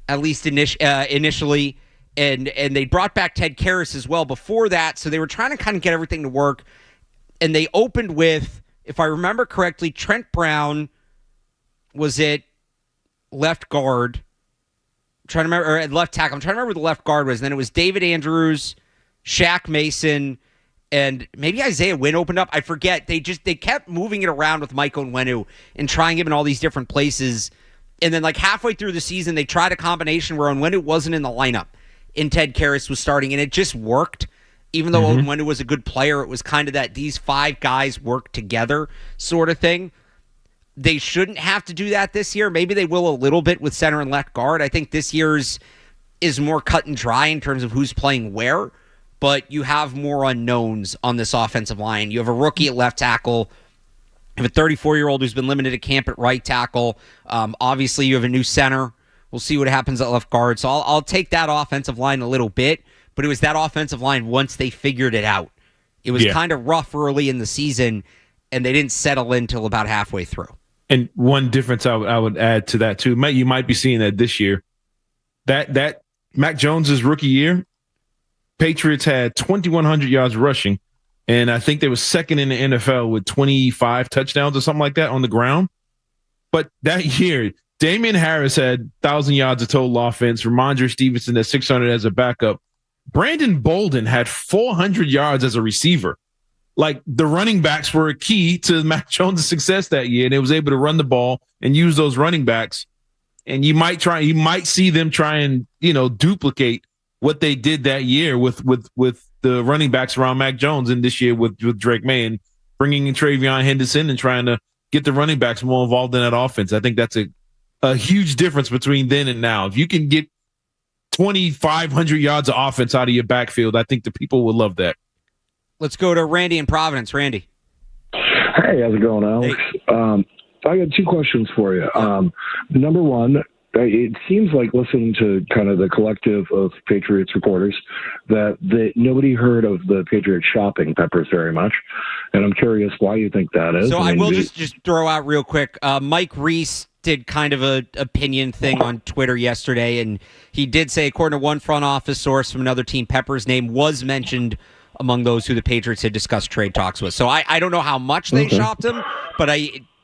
at least initially, and they brought back Ted Karras as well before that, so they were trying to kind of get everything to work, and they opened with, if I remember correctly, Trent Brown was it left guard. I'm trying to remember, or at left tackle. I'm trying to remember who the left guard was. And then it was David Andrews, Shaq Mason, and maybe Isaiah Wynn opened up. I forget. They kept moving it around with Mike Onwenu and trying him in all these different places. And then like halfway through the season, they tried a combination where Onwenu wasn't in the lineup and Ted Karras was starting, and it just worked. Even though Onwenu was a good player, it was kind of that these five guys work together sort of thing. They shouldn't have to do that this year. Maybe they will a little bit with center and left guard. I think this year's is more cut and dry in terms of who's playing where, but you have more unknowns on this offensive line. You have a rookie at left tackle. You have a 34-year-old who's been limited at camp at right tackle. Obviously, you have a new center. We'll see what happens at left guard. So I'll take that offensive line a little bit, but it was that offensive line once they figured it out. It was kind of rough early in the season, and they didn't settle in until about halfway through. And one difference I would add to that too, you might be seeing that this year. That Mac Jones's rookie year, Patriots had 2,100 yards rushing, and I think they were second in the NFL with 25 touchdowns or something like that on the ground. But that year, Damian Harris had 1,000 yards of total offense. Ramondre Stevenson at 600 as a backup. Brandon Bolden had 400 yards as a receiver. Like, the running backs were a key to Mac Jones' success that year, and they was able to run the ball and use those running backs. And you might see them try and, duplicate what they did that year with the running backs around Mac Jones, and this year with Drake May, and bringing in Travion Henderson and trying to get the running backs more involved in that offense. I think that's a huge difference between then and now. If you can get 2,500 yards of offense out of your backfield, I think the people will love that. Let's go to Randy in Providence. Randy. Hey, how's it going, Alex? Hey. I got two questions for you. Number one, it seems like listening to kind of the collective of Patriots reporters that nobody heard of the Patriots shopping Peppers very much. And I'm curious why you think that is. So I will just throw out real quick. Mike Reese did kind of a opinion thing on Twitter yesterday, and he did say, according to one front office source from another team, Pepper's name was mentioned among those who the Patriots had discussed trade talks with. So I don't know how much they shopped him, but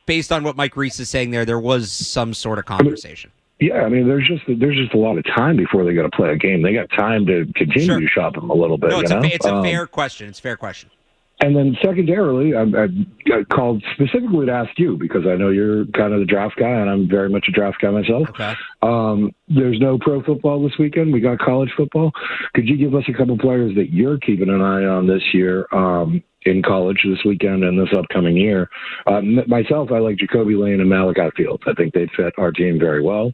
based on what Mike Reese is saying there was some sort of conversation. Yeah, I mean, there's just a lot of time before they got to play a game. They got time to continue to shop them a little bit. No, it's a fair question. It's a fair question. And then secondarily, I called specifically to ask you because I know you're kind of the draft guy, and I'm very much a draft guy myself. Okay. There's no pro football this weekend. We got college football. Could you give us a couple players that you're keeping an eye on this year in college this weekend and this upcoming year? Myself, I like Jacoby Lane and Malachi Fields. I think they'd fit our team very well.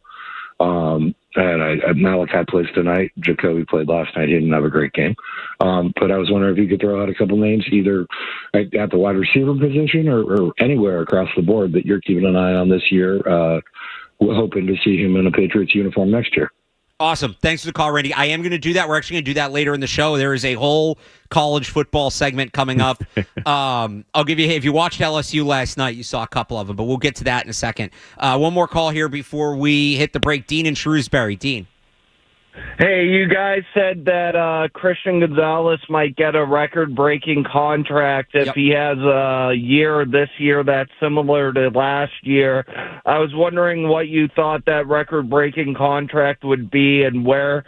And Malachi plays tonight. Jacoby played last night. He didn't have a great game. But I was wondering if you could throw out a couple names, either at the wide receiver position or anywhere across the board that you're keeping an eye on this year. We're hoping to see him in a Patriots uniform next year. Awesome. Thanks for the call, Randy. I am going to do that. We're actually going to do that later in the show. There is a whole college football segment coming up. I'll give you, if you watched LSU last night, you saw a couple of them, but we'll get to that in a second. One more call here before we hit the break. Dean in Shrewsbury. Dean. Hey, you guys said that Christian Gonzalez might get a record-breaking contract if he has a year this year that's similar to last year. I was wondering what you thought that record-breaking contract would be and where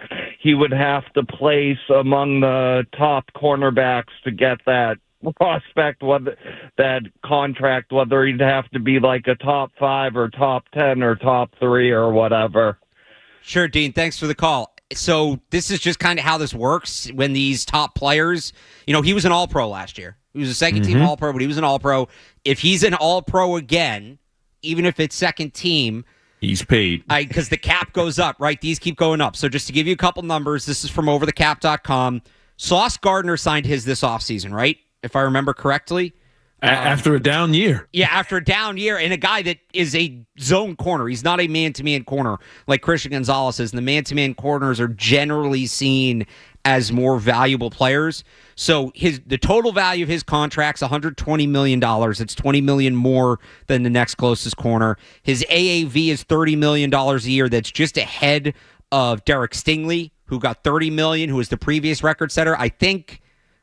he would have to place among the top cornerbacks to get that prospect, that contract, whether he'd have to be like a top 5 or top 10 or top 3 or whatever. Sure, Dean. Thanks for the call. So this is just kind of how this works when these top players, he was an All-Pro last year. He was a second-team All-Pro, but he was an All-Pro. If he's an All-Pro again, even if it's second team, he's paid. Because the cap goes up, right? These keep going up. So just to give you a couple numbers, this is from overthecap.com. Sauce Gardner signed his this offseason, right? If I remember correctly. After a down year. Yeah, after a down year, and a guy that is a zone corner. He's not a man-to-man corner like Christian Gonzalez is, and the man-to-man corners are generally seen as more valuable players. So the total value of his contract's $120 million. It's $20 million more than the next closest corner. His AAV is $30 million a year. That's just ahead of Derek Stingley, who got $30 million, who was the previous record setter. I think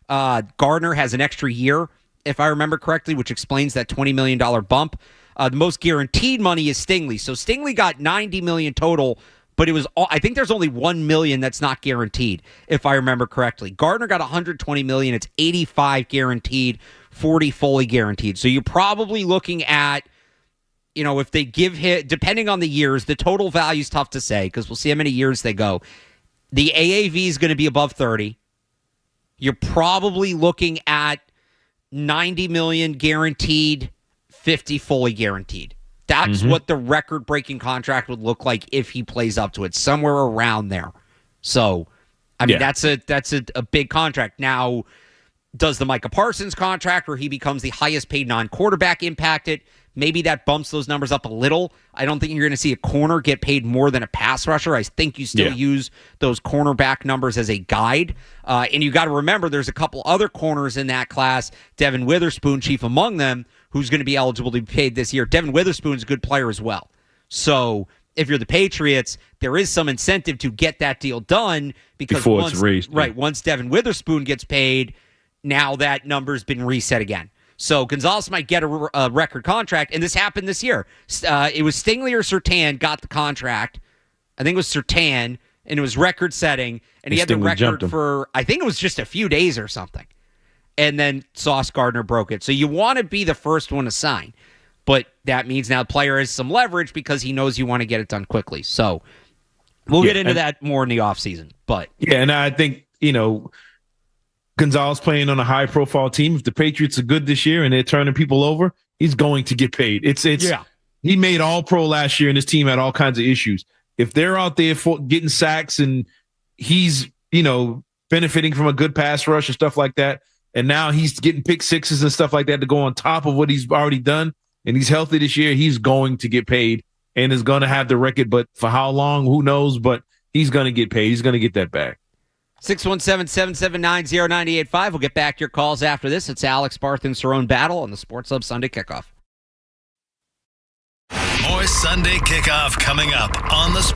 Gardner has an extra year, if I remember correctly, which explains that $20 million bump. The most guaranteed money is Stingley. So Stingley got $90 million total, but I think there's only $1 million that's not guaranteed, if I remember correctly. Gardner got $120 million. It's 85 guaranteed, 40 fully guaranteed. So you're probably looking at, if they give him, depending on the years, the total value is tough to say because we'll see how many years they go. The AAV is going to be above 30. You're probably looking at $90 million guaranteed, 50 fully guaranteed. That's what the record-breaking contract would look like if he plays up to it, somewhere around there. So, I mean, that's a big contract. Now, does the Micah Parsons contract where he becomes the highest-paid non-quarterback impact it? Maybe that bumps those numbers up a little. I don't think you're going to see a corner get paid more than a pass rusher. I think you still use those cornerback numbers as a guide. And you got to remember there's a couple other corners in that class, Devin Witherspoon, chief among them, who's going to be eligible to be paid this year. Devin Witherspoon's a good player as well. So if you're the Patriots, there is some incentive to get that deal done because before it's raised. Right, once Devin Witherspoon gets paid, now that number's been reset again. So Gonzalez might get a record contract, and this happened this year. It was Stingley or Surtain got the contract. I think it was Surtain, and it was record-setting, and he had the record for, I think it was just a few days or something. And then Sauce Gardner broke it. So you want to be the first one to sign, but that means now the player has some leverage because he knows you want to get it done quickly. So we'll get into that more in the offseason. But yeah, and I think, Gonzalez playing on a high-profile team. If the Patriots are good this year and they're turning people over, he's going to get paid. He made All-Pro last year, and his team had all kinds of issues. If they're out there getting sacks and he's, benefiting from a good pass rush and stuff like that, and now he's getting pick sixes and stuff like that to go on top of what he's already done, and he's healthy this year, he's going to get paid and is going to have the record. But for how long, who knows? But he's going to get paid. He's going to get that back. 617-779-0985. We'll get back to your calls after this. It's Alex, Barth and Cerrone Battle on the Sports Hub Sunday Kickoff. More Sunday Kickoff coming up on the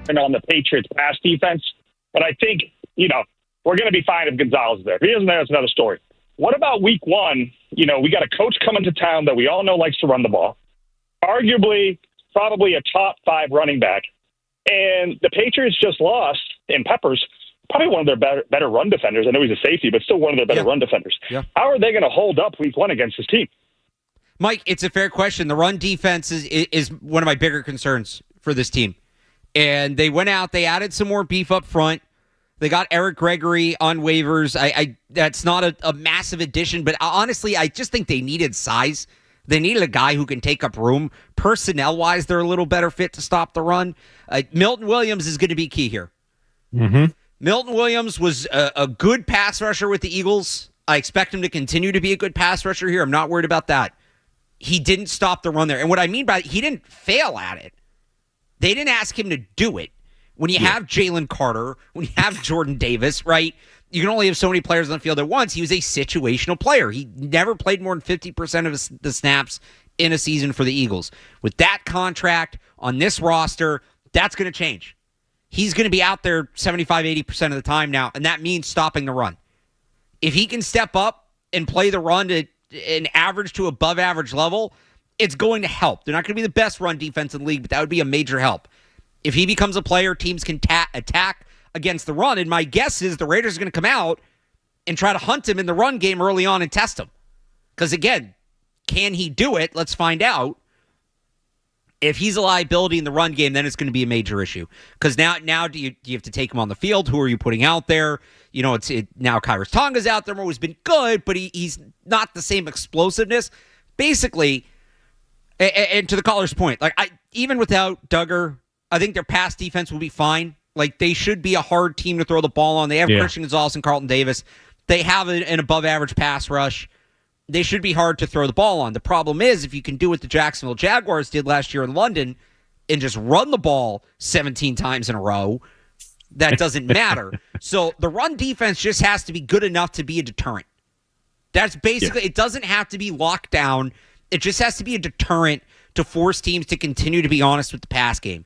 and on the Patriots pass defense. But I think, we're going to be fine if Gonzalez is there. If he isn't there, it's another story. What about week one? We got a coach coming to town that we all know likes to run the ball. Arguably, probably a top 5 running back. And the Patriots just lost in Peppers, probably one of their better run defenders. I know he's a safety, but still one of their better run defenders. Yeah. How are they going to hold up week one against this team? Mike, it's a fair question. The run defense is one of my bigger concerns for this team. And they went out, they added some more beef up front. They got Eric Gregory on waivers. That's not a massive addition, but honestly, I just think they needed size. They needed a guy who can take up room. Personnel-wise, they're a little better fit to stop the run. Milton Williams is going to be key here. Mm-hmm. Milton Williams was a good pass rusher with the Eagles. I expect him to continue to be a good pass rusher here. I'm not worried about that. He didn't stop the run there. And what I mean by he didn't fail at it. They didn't ask him to do it. When you have Jalen Carter, when you have Jordan Davis, right, you can only have so many players on the field at once. He was a situational player. He never played more than 50% of the snaps in a season for the Eagles. With that contract on this roster, that's going to change. He's going to be out there 75, 80% of the time now, and that means stopping the run. If he can step up and play the run to an average to above average level, it's going to help. They're not going to be the best run defense in the league, but that would be a major help. If he becomes a player, teams can attack against the run, and my guess is the Raiders are going to come out and try to hunt him in the run game early on and test him. Because, again, can he do it? Let's find out. If he's a liability in the run game, then it's going to be a major issue. Because now do you have to take him on the field? Who are you putting out there? Now Kyrus Tonga's out there, who's been good, but he's not the same explosiveness. Basically, and to the caller's point, even without Duggar, I think their pass defense will be fine. They should be a hard team to throw the ball on. They have Christian Gonzalez and Carlton Davis. They have an above-average pass rush. They should be hard to throw the ball on. The problem is, if you can do what the Jacksonville Jaguars did last year in London and just run the ball 17 times in a row, that doesn't matter. So the run defense just has to be good enough to be a deterrent. That's basically, it doesn't have to be locked down. It just has to be a deterrent to force teams to continue to be honest with the pass game.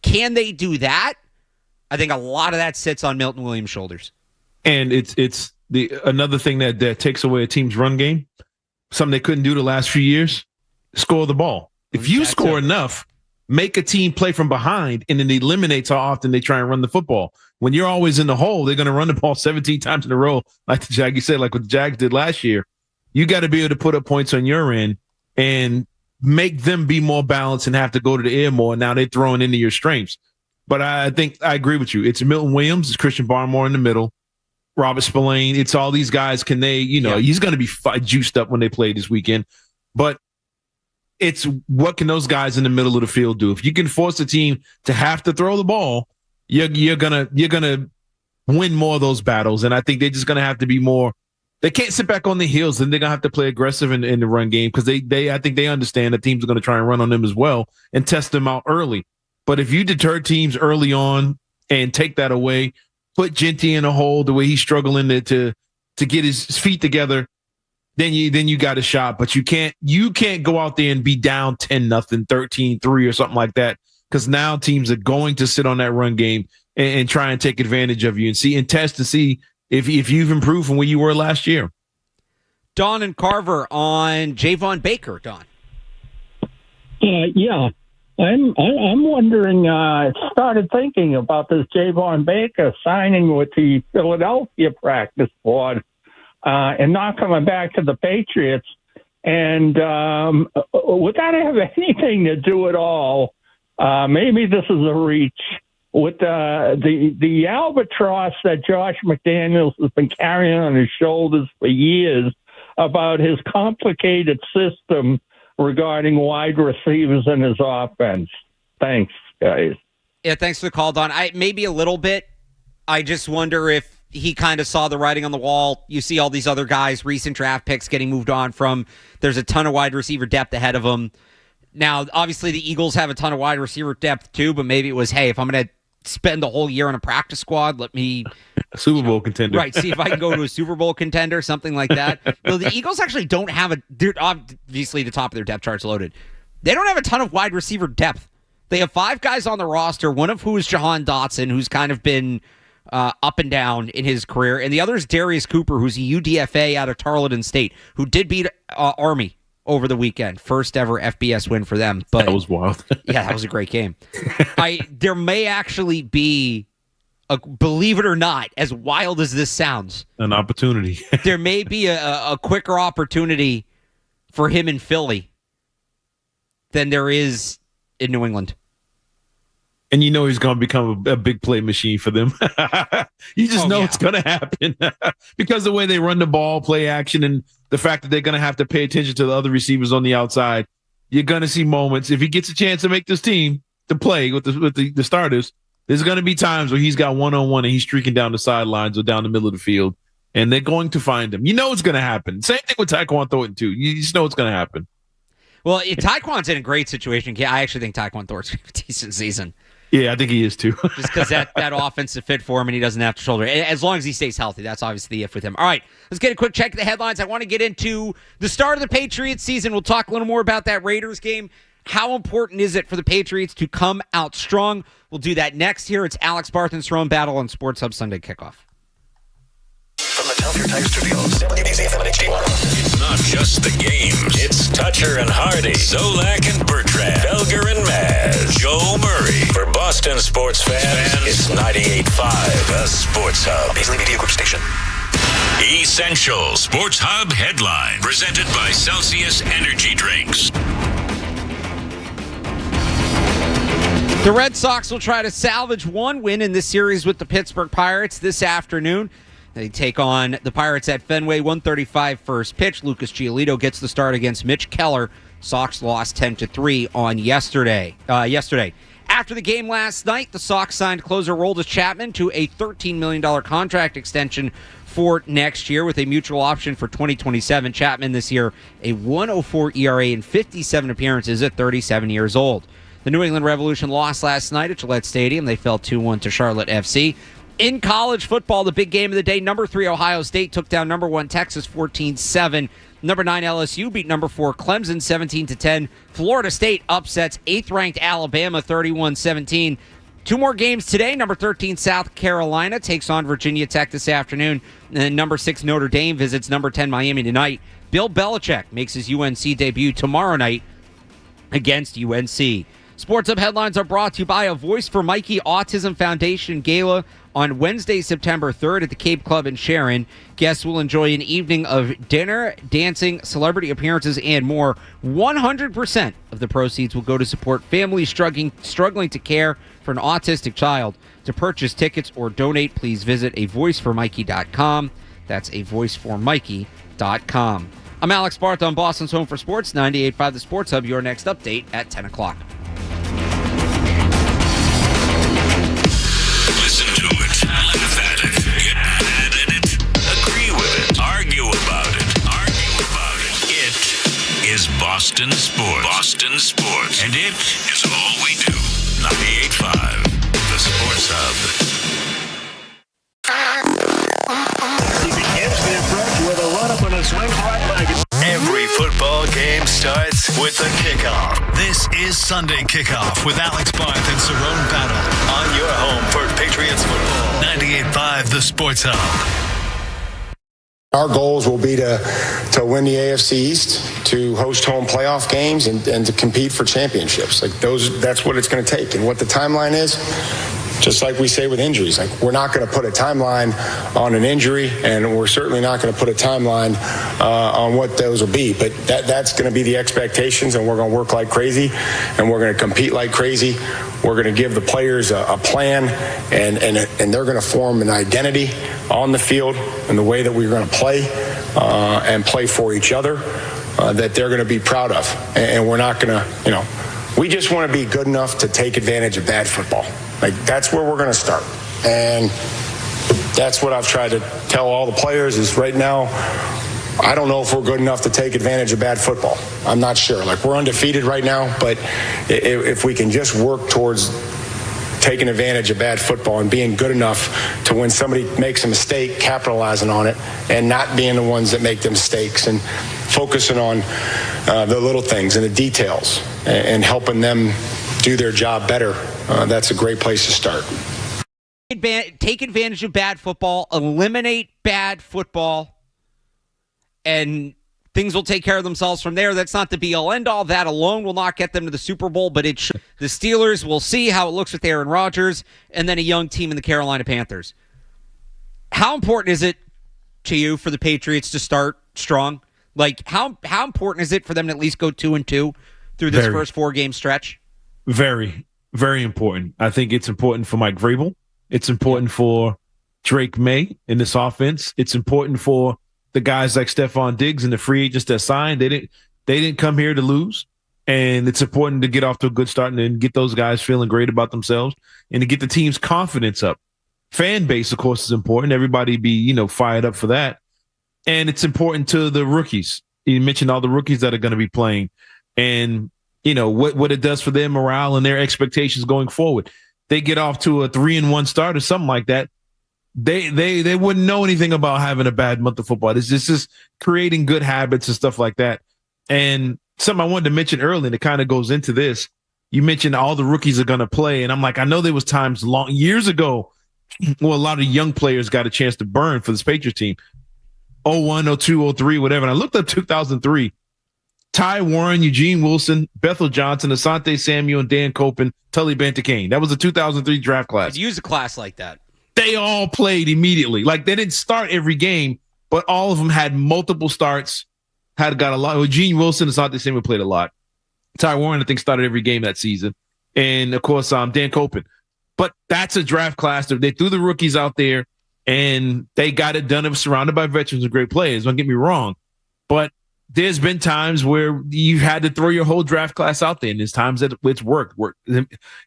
Can they do that? I think a lot of that sits on Milton Williams' shoulders. And it's another thing that takes away a team's run game, something they couldn't do the last few years, score the ball. If you score enough, make a team play from behind, and then it eliminates how often they try and run the football. When you're always in the hole, they're going to run the ball 17 times in a row, like the Jag, you said, like what the Jags did last year. You got to be able to put up points on your end and make them be more balanced and have to go to the air more. Now they're throwing into your strengths. But I think I agree with you. It's Milton Williams, it's Christian Barmore in the middle, Robert Spillane. It's all these guys. Can they, he's going to be juiced up when they play this weekend. But it's what can those guys in the middle of the field do? If you can force a team to have to throw the ball, you're gonna win more of those battles. And I think they're just going to have to be more. They can't sit back on the heels, and they're going to have to play aggressive in the run game because I think they understand that teams are going to try and run on them as well and test them out early. But if you deter teams early on and take that away, put Genty in a hole the way he's struggling to get his feet together, then you got a shot. But you can't go out there and be down 10-0, 13-3 or something like that, because now teams are going to sit on that run game and try and take advantage of you and test to see if you've improved from where you were last year. Don and Carver on Javon Baker. Don. Yeah. I'm wondering, I started thinking about this Javon Baker signing with the Philadelphia practice squad and not coming back to the Patriots. And would that have anything to do at all? Maybe this is a reach with the albatross that Josh McDaniels has been carrying on his shoulders for years about his complicated system regarding wide receivers in his offense. Thanks, guys. Yeah, thanks for the call, Don. Maybe a little bit. I just wonder if he kind of saw the writing on the wall. You see all these other guys, recent draft picks getting moved on from. There's a ton of wide receiver depth ahead of them. Now, obviously, the Eagles have a ton of wide receiver depth too, but maybe it was, hey, if I'm going to spend the whole year on a practice squad, let me Super Bowl contender. Right, see if I can go to a Super Bowl contender, something like that. Though the Eagles actually don't have obviously the top of their depth chart's loaded. They don't have a ton of wide receiver depth. They have 5 guys on the roster, one of who is Jahan Dotson, who's kind of been up and down in his career, and the other is Darius Cooper, who's a UDFA out of Tarleton State, who did beat Army over the weekend. First ever FBS win for them. But that was wild. Yeah, that was a great game. There may actually be, believe it or not, as wild as this sounds, an opportunity. There may be a quicker opportunity for him in Philly than there is in New England. And he's going to become a big play machine for them. You just know it's going to happen because the way they run the ball, play action, and the fact that they're going to have to pay attention to the other receivers on the outside. You're going to see moments. If he gets a chance to make this team to play with the starters, there's going to be times where he's got one-on-one and he's streaking down the sidelines or down the middle of the field, and they're going to find him. You know it's going to happen. Same thing with Tyquan Thornton, too. You just know it's going to happen. Well, Tyquan's in a great situation. I actually think Tyquan Thornton's a decent season. Yeah, I think he is too. Just because that offensive fit for him and he doesn't have to shoulder. As long as he stays healthy, that's obviously the if with him. All right, let's get a quick check of the headlines. I want to get into the start of the Patriots season. We'll talk a little more about that Raiders game. How important is it for the Patriots to come out strong? We'll do that next. Here it's Alex Barth and Cerrone Battle on Sports Hub Sunday Kickoff. From the Telfair Tire Studios, WBZ-FM and HD1. It's not just the games. It's Toucher and Hardy, Zolak and Bertrand, Felger and Maz, Joe Murray. For Boston sports fans, it's 98.5, the Sports Hub. Paisley Media Group Station. Essential Sports Hub headline, presented by Celsius Energy Drinks. The Red Sox will try to salvage one win in this series with the Pittsburgh Pirates this afternoon. They take on the Pirates at Fenway, 1:35 first pitch. Lucas Giolito gets the start against Mitch Keller. Sox lost 10-3 on yesterday. After the game last night, the Sox signed closer Aroldis Chapman to a $13 million contract extension for next year with a mutual option for 2027. Chapman this year, a 1.04 ERA in 57 appearances at 37 years old. The New England Revolution lost last night at Gillette Stadium. They fell 2-1 to Charlotte FC. In college football, the big game of the day, number 3 Ohio State took down number 1 Texas 14-7. Number 9 LSU beat number 4 Clemson 17-10. Florida State upsets 8th-ranked Alabama 31-17. 2 more games today. Number 13 South Carolina takes on Virginia Tech this afternoon. And then number 6 Notre Dame visits number 10 Miami tonight. Bill Belichick makes his UNC debut tomorrow night against UNC. Sports Hub headlines are brought to you by A Voice for Mikey Autism Foundation Gala on Wednesday, September 3rd at the Cape Club in Sharon. Guests will enjoy an evening of dinner, dancing, celebrity appearances, and more. 100% of the proceeds will go to support families struggling to care for an autistic child. To purchase tickets or donate, please visit avoiceformikey.com. That's avoiceformikey.com. I'm Alex Barth on Boston's Home for Sports, 98.5 The Sports Hub. Your next update at 10 o'clock. Listen to it, laugh at it, get mad at it, agree with it, argue about it. It is Boston Sports. Boston Sports. And it is all we do. 98.5, The Sports Hub. He begins the approach with a run-up and a swing right leg. Every football game starts with a kickoff. This is Sunday Kickoff with Alex Barth and Cerrone Battle on your home for Patriots football. 98.5 The Sports Hub. Our goals will be to win the AFC East, to host home playoff games, and to compete for championships. That's what it's going to take. And what the timeline is, just like we say with injuries, we're not going to put a timeline on an injury, and we're certainly not going to put a timeline on what those will be. But that's going to be the expectations, and we're going to work like crazy, and we're going to compete like crazy. We're going to give the players a plan, and they're going to form an identity on the field and the way that we're going to play and play for each other that they're going to be proud of. And we're not going to, we just want to be good enough to take advantage of bad football. That's where we're going to start. And that's what I've tried to tell all the players is right now, I don't know if we're good enough to take advantage of bad football. I'm not sure. We're undefeated right now, but if we can just work towards taking advantage of bad football and being good enough to when somebody makes a mistake, capitalizing on it and not being the ones that make the mistakes and focusing on the little things and the details and helping them do their job better, that's a great place to start. Take advantage of bad football, eliminate bad football, and things will take care of themselves from there. That's not the be-all, end-all. That alone will not get them to the Super Bowl, but the Steelers will see how it looks with Aaron Rodgers and then a young team in the Carolina Panthers. How important is it to you for the Patriots to start strong? Like, how important is it for them to at least go 2-2 through this first 4-game stretch? Very, very important. I think it's important for Mike Vrabel. It's important for Drake May in this offense. It's important for the guys like Stephon Diggs and the free agents that signed. They didn't come here to lose, and it's important to get off to a good start and get those guys feeling great about themselves and to get the team's confidence up. Fan base, of course, is important. Everybody be fired up for that, and it's important to the rookies. You mentioned all the rookies that are going to be playing, and what it does for their morale and their expectations going forward. They get off to a 3-1 start or something like that, they wouldn't know anything about having a bad month of football. It's just creating good habits and stuff like that. And something I wanted to mention earlier that kind of goes into this. You mentioned all the rookies are going to play, and I'm like, I know there was times years ago where a lot of young players got a chance to burn for this Patriots team. 01, 02, 03, whatever. And I looked up 2003. Ty Warren, Eugene Wilson, Bethel Johnson, Asante Samuel, and Dan Copen, Tully Banta-Kane. That was the 2003 draft class. Could use a class like that. They all played immediately. Like, they didn't start every game, but all of them had multiple starts, got a lot. Eugene Wilson, Asante Samuel played a lot. Ty Warren, I think, started every game that season. And, of course, Dan Copen. But that's a draft class. They threw the rookies out there, and they got it done. It was surrounded by veterans and great players. Don't get me wrong. But there's been times where you've had to throw your whole draft class out there, and there's times that it's worked.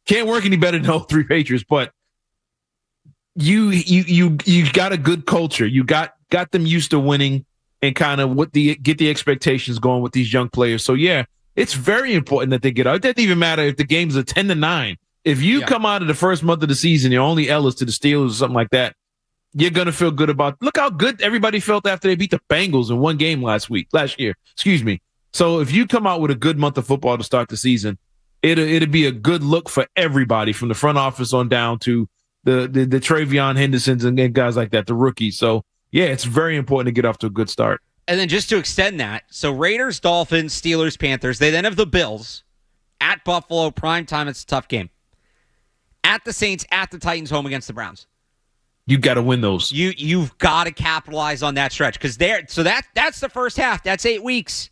Can't work any better than 03 Patriots, but you got a good culture. You got them used to winning and kind of get the expectations going with these young players. So yeah, it's very important that they get out. It doesn't even matter if the game's a 10-9. If you come out of the first month of the season, you're only Ellis to the Steelers or something like that, you're going to feel good about. Look how good everybody felt after they beat the Bengals in one game last year. Excuse me. So if you come out with a good month of football to start the season, it'll be a good look for everybody from the front office on down to the Travion Hendersons and guys like that, the rookies. So yeah, it's very important to get off to a good start. And then just to extend that, so Raiders, Dolphins, Steelers, Panthers, they then have the Bills at Buffalo, primetime. It's a tough game. At the Saints, at the Titans, home against the Browns. You got to win those. You've got to capitalize on that stretch because that's the first half. That's 8 weeks.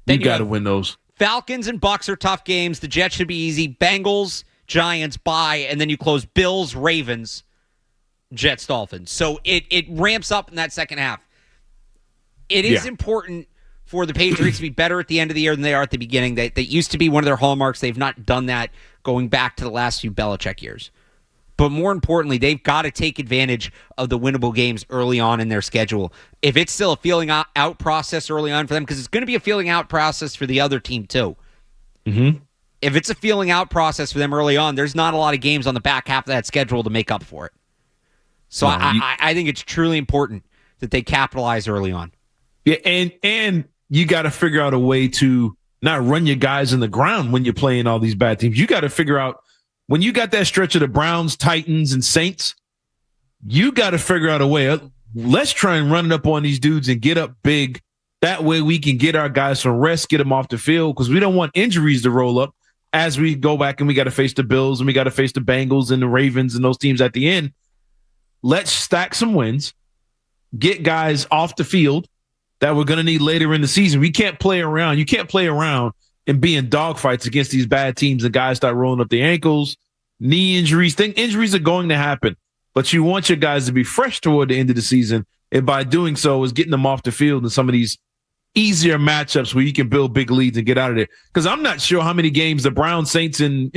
Then you got to win those. Falcons and Bucks are tough games. The Jets should be easy. Bengals, Giants, bye, and then you close Bills, Ravens, Jets, Dolphins. So it ramps up in that second half. It is important for the Patriots to be better at the end of the year than they are at the beginning. That used to be one of their hallmarks. They've not done that going back to the last few Belichick years. But more importantly, they've got to take advantage of the winnable games early on in their schedule. If it's still a feeling out process early on for them, because it's going to be a feeling out process for the other team too. Mm-hmm. If it's a feeling out process for them early on, there's not a lot of games on the back half of that schedule to make up for it. So I think it's truly important that they capitalize early on. Yeah, and you got to figure out a way to not run your guys in the ground when you're playing all these bad teams. You got to figure out, when you got that stretch of the Browns, Titans, and Saints, you got to figure out a way. Let's try and run it up on these dudes and get up big. That way we can get our guys some rest, get them off the field, because we don't want injuries to roll up as we go back and we got to face the Bills and we got to face the Bengals and the Ravens and those teams at the end. Let's stack some wins, get guys off the field that we're going to need later in the season. We can't play around. You can't play around and be in dogfights against these bad teams and guys start rolling up their ankles, knee injuries. Injuries are going to happen, but you want your guys to be fresh toward the end of the season. And by doing so is getting them off the field in some of these easier matchups where you can build big leads and get out of there. Because I'm not sure how many games the Browns, Saints, and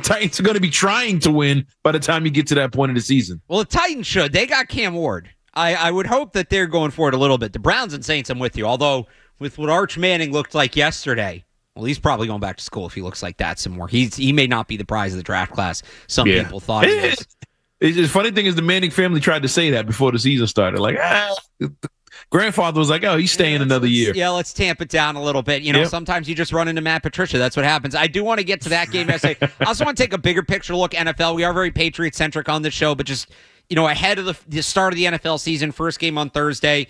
Titans are going to be trying to win by the time you get to that point of the season. Well, the Titans should. They got Cam Ward. I would hope that they're going for it a little bit. The Browns and Saints, I'm with you. Although, with what Arch Manning looked like yesterday, well, he's probably going back to school if he looks like that some more. He may not be the prize of the draft class. Some people thought he was. The funny thing is the Manning family tried to say that before the season started. Like, grandfather was like, "Oh, he's staying another year." Yeah, let's tamp it down a little bit. Sometimes you just run into Matt Patricia. That's what happens. I do want to get to that game yesterday. I also want to take a bigger picture look NFL. We are very Patriot-centric on this show, but just, ahead of the start of the NFL season, first game on Thursday,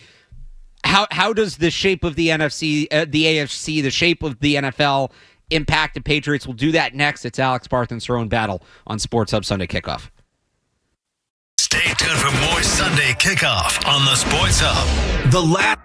how does the shape of the NFC, the AFC, the shape of the NFL impact the Patriots? We'll do that next. It's Alex Barth and Cerrone Battle on Sports Hub Sunday Kickoff. Stay tuned for more Sunday Kickoff on the Sports Hub. The last.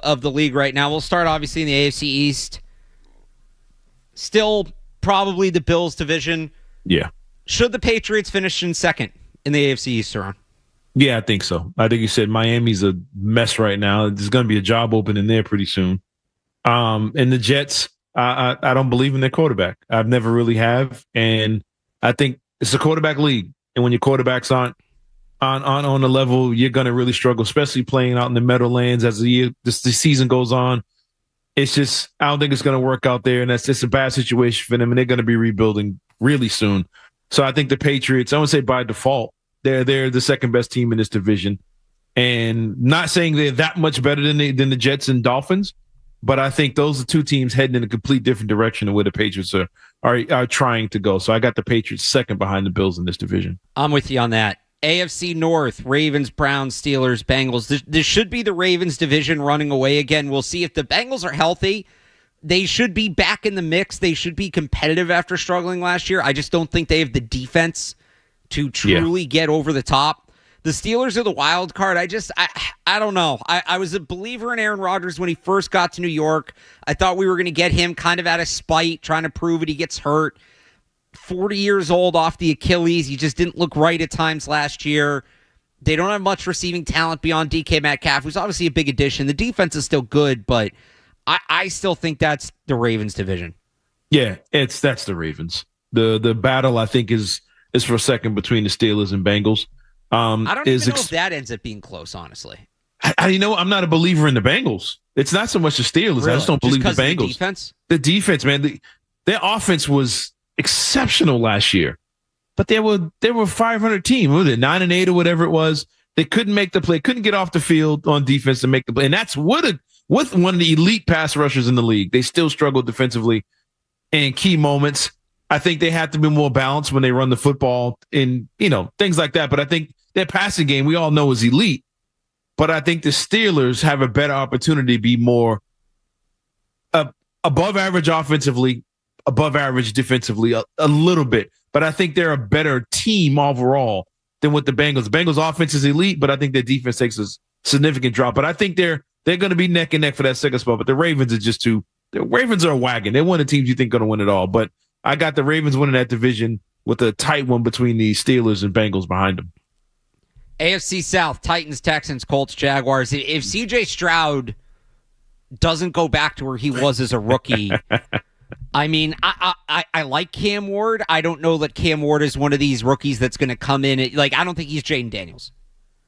of the league right now. We'll start obviously in the AFC East. Still probably the Bills division. Yeah. Should the Patriots finish in second in the AFC East, Ron? Yeah, I think so. I think you said Miami's a mess right now. There's going to be a job opening there pretty soon. And the Jets, I don't believe in their quarterback. I've never really have, and I think it's a quarterback league. And when your quarterbacks aren't on the level, you're going to really struggle, especially playing out in the Meadowlands as the season goes on. It's just, I don't think it's going to work out there, and that's just a bad situation for them, and they're going to be rebuilding really soon. So I think the Patriots, I would say by default, they're the second best team in this division, and not saying they're that much better than the Jets and Dolphins, but I think those are two teams heading in a complete different direction than where the Patriots are trying to go. So I got the Patriots second behind the Bills in this division. I'm with you on that. AFC North, Ravens, Browns, Steelers, Bengals. This should be the Ravens division running away again. We'll see if the Bengals are healthy. They should be back in the mix. They should be competitive after struggling last year. I just don't think they have the defense to truly get over the top. The Steelers are the wild card. I don't know. I was a believer in Aaron Rodgers when he first got to New York. I thought we were going to get him kind of out of spite, trying to prove it. He gets hurt. 40 years old off the Achilles. He just didn't look right at times last year. They don't have much receiving talent beyond DK Metcalf, who's obviously a big addition. The defense is still good, but I still think that's the Ravens division. Yeah, that's the Ravens. The battle, I think, is for a second between the Steelers and Bengals. I don't even know if that ends up being close, honestly. I'm not a believer in the Bengals. It's not so much the Steelers. Really? I just don't believe the Bengals. The defense? The defense, man. Their offense was exceptional last year, but they were 500 team. What was it, 9-8 or whatever it was? They couldn't make the play, couldn't get off the field on defense to make the play, and that's with one of the elite pass rushers in the league. They still struggled defensively in key moments. I think they have to be more balanced when they run the football and things like that. But I think their passing game, we all know, is elite. But I think the Steelers have a better opportunity to be more above average offensively, above average defensively a little bit. But I think they're a better team overall than with the Bengals. The Bengals offense is elite, but I think their defense takes a significant drop. But I think they're going to be neck and neck for that second spot. But the Ravens are just the Ravens are a wagon. They're one of the teams you think going to win it all. But I got the Ravens winning that division with a tight one between the Steelers and Bengals behind them. AFC South, Titans, Texans, Colts, Jaguars. If CJ Stroud doesn't go back to where he was as a rookie, I mean, I like Cam Ward. I don't know that Cam Ward is one of these rookies that's going to come in. I don't think he's Jaden Daniels.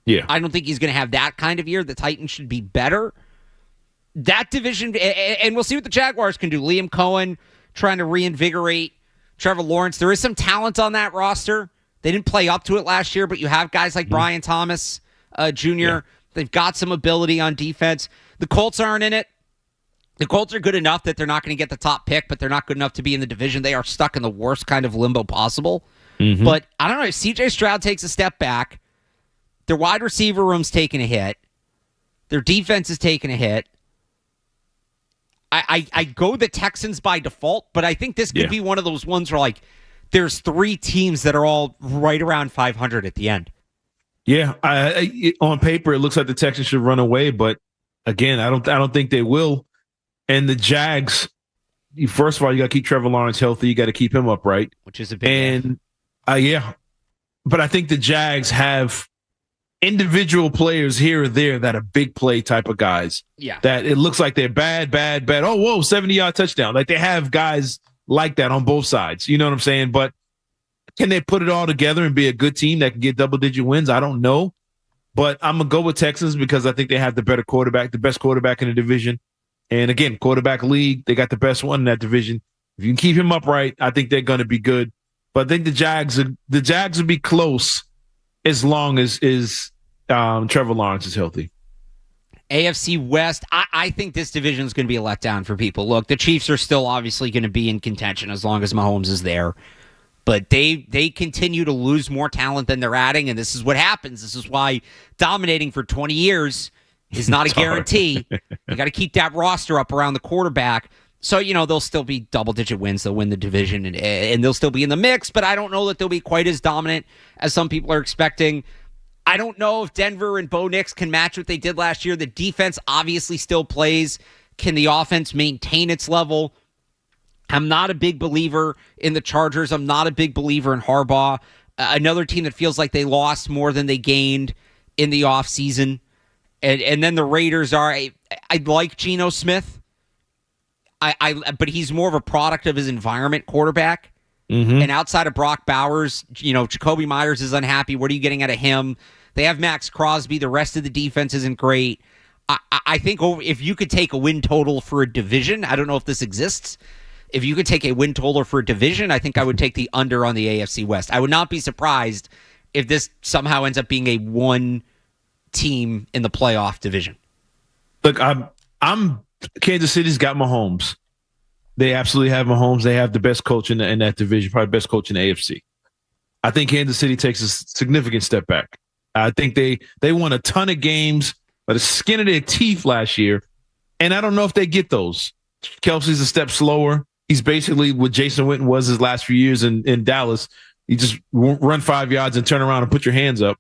Yeah. I don't think he's going to have that kind of year. The Titans should be better. That division, and we'll see what the Jaguars can do. Liam Cohen trying to reinvigorate Trevor Lawrence. There is some talent on that roster. They didn't play up to it last year, but you have guys like Brian Thomas Jr. Yeah. They've got some ability on defense. The Colts aren't in it. The Colts are good enough that they're not going to get the top pick, but they're not good enough to be in the division. They are stuck in the worst kind of limbo possible. Mm-hmm. But I don't know. If CJ Stroud takes a step back, their wide receiver room's taking a hit. Their defense is taking a hit. I go the Texans by default, but I think this could be one of those ones where there's three teams that are all right around 500 at the end. Yeah, on paper it looks like the Texans should run away, but again, I don't think they will. And the Jags, first of all, you got to keep Trevor Lawrence healthy. You got to keep him upright, which is a big but I think the Jags have individual players here or there that are big play type of guys. Yeah, that it looks like they're bad. Oh, whoa, 70-yard touchdown! Like they have guys like that on both sides. You know what I'm saying? But can they put it all together and be a good team that can get double-digit wins? I don't know. But I'm going to go with Texans because I think they have the better quarterback, the best quarterback in the division. And again, quarterback league, they got the best one in that division. If you can keep him upright, I think they're going to be good. But I think the Jags will be close as long as Trevor Lawrence is healthy. AFC West, I think this division is going to be a letdown for people. Look, the Chiefs are still obviously going to be in contention as long as Mahomes is there. But they continue to lose more talent than they're adding, and this is what happens. This is why dominating for 20 years is not a guarantee. You got to keep that roster up around the quarterback. So, they'll still be double-digit wins. They'll win the division, and they'll still be in the mix, but I don't know that they'll be quite as dominant as some people are expecting. I don't know if Denver and Bo Nix can match what they did last year. The defense obviously still plays. Can the offense maintain its level? I'm not a big believer in the Chargers. I'm not a big believer in Harbaugh. Another team that feels like they lost more than they gained in the offseason. And then the Raiders are, I like Geno Smith. But he's more of a product of his environment quarterback. Mm-hmm. And outside of Brock Bowers, Jacoby Myers is unhappy. What are you getting out of him? They have Max Crosby. The rest of the defense isn't great. I think if you could take a win total for a division, I don't know if this exists. If you could take a win total for a division, I think I would take the under on the AFC West. I would not be surprised if this somehow ends up being a one team in the playoff division. Look, I'm Kansas City's got Mahomes. They absolutely have Mahomes. They have the best coach in that division, probably best coach in the AFC. I think Kansas City takes a significant step back. I think they won a ton of games by the skin of their teeth last year, and I don't know if they get those. Kelsey's a step slower. He's basically what Jason Witten was his last few years in Dallas. You just run 5 yards and turn around and put your hands up.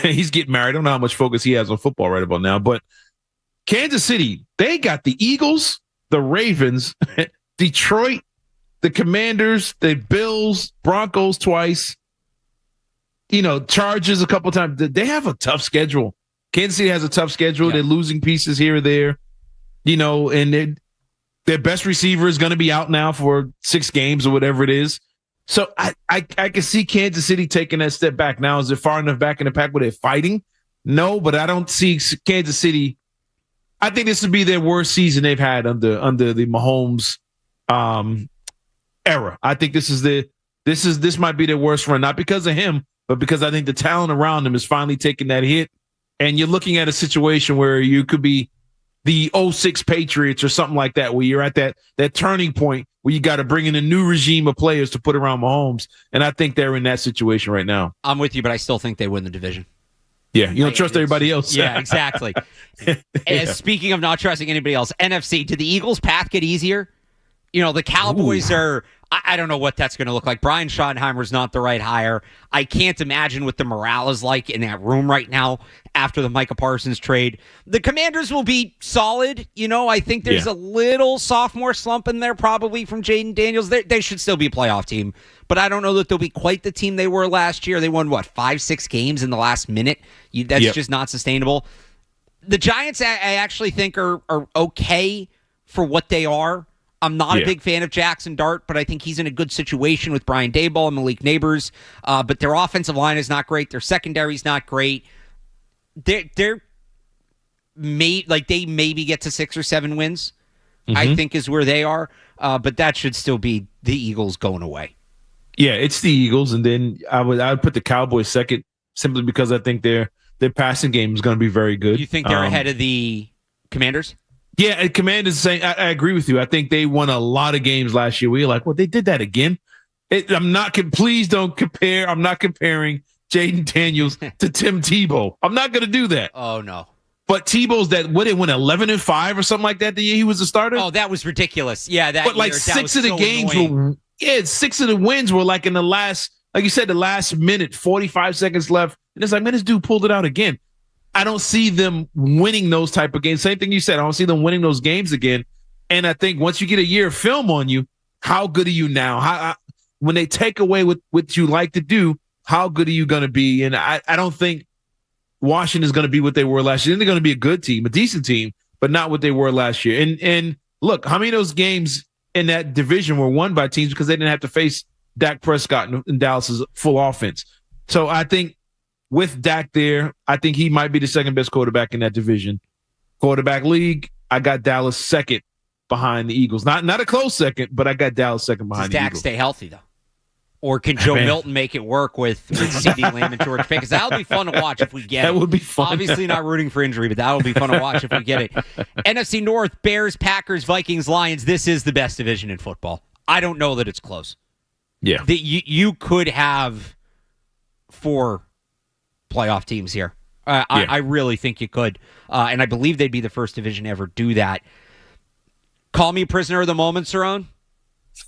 He's getting married. I don't know how much focus he has on football right about now, but Kansas City, they got the Eagles, the Ravens, Detroit, the Commanders, the Bills, Broncos twice, Chargers a couple times. They have a tough schedule. Kansas City has a tough schedule. Yeah. They're losing pieces here or there, and their best receiver is going to be out now for 6 games or whatever it is. So I can see Kansas City taking that step back. Now, is it far enough back in the pack where they're fighting? No, but I don't see Kansas City. I think this would be their worst season they've had under the Mahomes era. I think this might be their worst run, not because of him, but because I think the talent around him is finally taking that hit. And you're looking at a situation where you could be the 06 Patriots or something like that, where you're at that turning point where you got to bring in a new regime of players to put around Mahomes. And I think they're in that situation right now. I'm with you, but I still think they win the division. Yeah, you don't trust everybody else. Yeah, exactly. Yeah. Speaking of not trusting anybody else, NFC, did the Eagles' path get easier? The Cowboys are, I don't know what that's going to look like. Brian Schottenheimer's not the right hire. I can't imagine what the morale is like in that room right now after the Micah Parsons trade. The Commanders will be solid. I think there's a little sophomore slump in there probably from Jaden Daniels. They should still be a playoff team, but I don't know that they'll be quite the team they were last year. They won, 5-6 games in the last minute? That's just not sustainable. The Giants, I actually think, are okay for what they are. I'm not a big fan of Jackson Dart, but I think he's in a good situation with Brian Daboll and Malik Neighbors. But their offensive line is not great. Their secondary is not great. They maybe get to 6 or 7 wins, I think is where they are. But that should still be the Eagles going away. Yeah, it's the Eagles, and then I would put the Cowboys second simply because I think their passing game is going to be very good. You think they're ahead of the Commanders? Yeah, and Commanders saying I agree with you. I think they won a lot of games last year. We were like, well, they did that again. Please don't compare. I'm not comparing Jaden Daniels to Tim Tebow. I'm not going to do that. Oh no. But Tebow's they went 11-5 or something like that the year he was a starter. Oh, that was ridiculous. Yeah, but like 6 of the games were 6 of the wins were like in the last, like you said, the last minute, 45 seconds left, and it's like, man, this dude pulled it out again. I don't see them winning those type of games. Same thing you said. I don't see them winning those games again. And I think once you get a year of film on you, how good are you now? When they take away what you like to do, how good are you going to be? And I don't think Washington is going to be what they were last year. They're going to be a good team, a decent team, but not what they were last year. And look, how many of those games in that division were won by teams because they didn't have to face Dak Prescott and Dallas's full offense? So I think with Dak there, I think he might be the second best quarterback in that division. Quarterback league, I got Dallas second behind the Eagles. Not a close second, but I got Dallas second behind the Eagles. Does Dak stay healthy, though? Or can Joe Milton make it work with CD Lamb and George Pickens? That would be fun to watch if we get it. That would be fun. Obviously not rooting for injury, but that would be fun to watch if we get it. NFC North, Bears, Packers, Vikings, Lions. This is the best division in football. I don't know that it's close. Yeah. You could have 4 playoff teams here. I really think you could. And I believe they'd be the first division to ever do that. Call me a prisoner of the moment, Cerrone.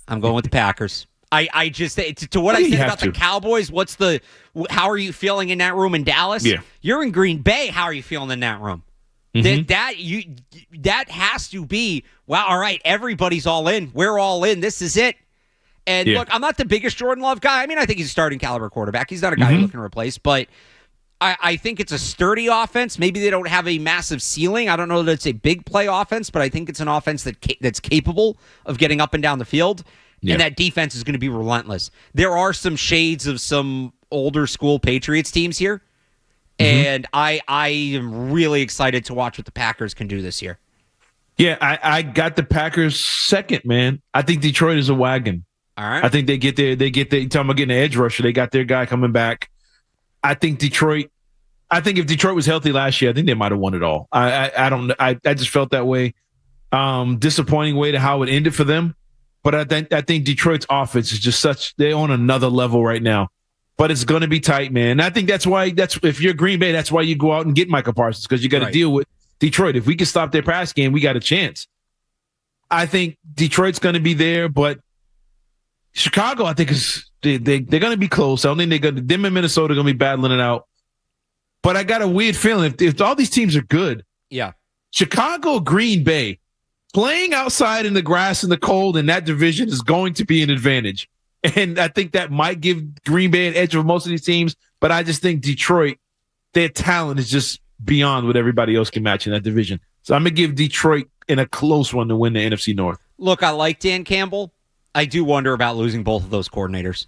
I'm going with the Packers. I just, to what I said about the Cowboys, how are you feeling in that room in Dallas? Yeah. You're in Green Bay. How are you feeling in that room? Mm-hmm. That has to be, wow, all right, everybody's all in. We're all in. This is it. And look, I'm not the biggest Jordan Love guy. I mean, I think he's a starting caliber quarterback. He's not a guy you're looking to replace, but I think it's a sturdy offense. Maybe they don't have a massive ceiling. I don't know that it's a big play offense, but I think it's an offense that's capable of getting up and down the field. Yeah. And that defense is going to be relentless. There are some shades of some older school Patriots teams here. And I am really excited to watch what the Packers can do this year. Yeah, I got the Packers second, man. I think Detroit is a wagon. All right. I think they get there. You're talking about getting an edge rusher. They got their guy coming back. I think if Detroit was healthy last year, I think they might have won it all. I just felt that way. Disappointing way to how it ended for them. But I think Detroit's offense is just they're on another level right now. But it's going to be tight, man. And I think that's if you're Green Bay, that's why you go out and get Micah Parsons, because you got to deal with Detroit. If we can stop their pass game, we got a chance. I think Detroit's going to be there, but Chicago, I think they're going to be close. I don't think them and Minnesota are going to be battling it out. But I got a weird feeling if all these teams are good, Chicago, Green Bay, playing outside in the grass in the cold in that division is going to be an advantage. And I think that might give Green Bay an edge over most of these teams. But I just think Detroit, their talent is just beyond what everybody else can match in that division. So I'm going to give Detroit in a close one to win the NFC North. Look, I like Dan Campbell. I do wonder about losing both of those coordinators.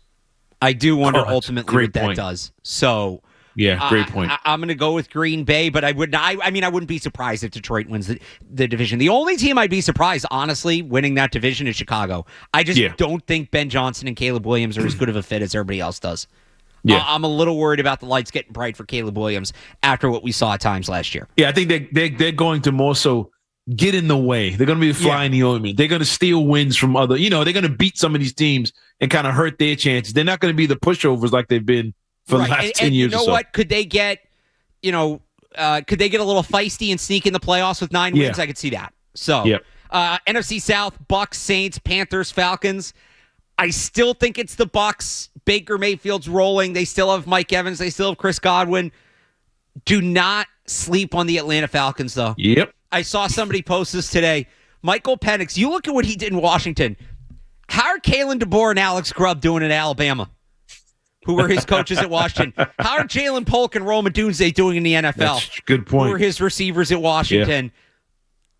I do wonder ultimately what that does. So, yeah, great point. I'm going to go with Green Bay, but I wouldn't be surprised if Detroit wins the division. The only team I'd be surprised, honestly, winning that division is Chicago. I just don't think Ben Johnson and Caleb Williams are as good of a fit as everybody else does. Yeah. I'm a little worried about the lights getting bright for Caleb Williams after what we saw at times last year. Yeah, I think they're going to more so get in the way. They're going to be flying the ointment. They're going to steal wins from other. They're going to beat some of these teams and kind of hurt their chances. They're not going to be the pushovers like they've been for the last 10 years or so. You know what? Could they get, could they get a little feisty and sneak in the playoffs with 9 wins? I could see that. So, NFC South, Bucks, Saints, Panthers, Falcons. I still think it's the Bucks. Baker Mayfield's rolling. They still have Mike Evans. They still have Chris Godwin. Do not sleep on the Atlanta Falcons, though. Yep. I saw somebody post this today. Michael Penix, you look at what he did in Washington. How are Kalen DeBoer and Alex Grubb doing in Alabama, who were his coaches at Washington? How are Jalen Polk and Roma Dunze doing in the NFL? That's a good point. Who were his receivers at Washington?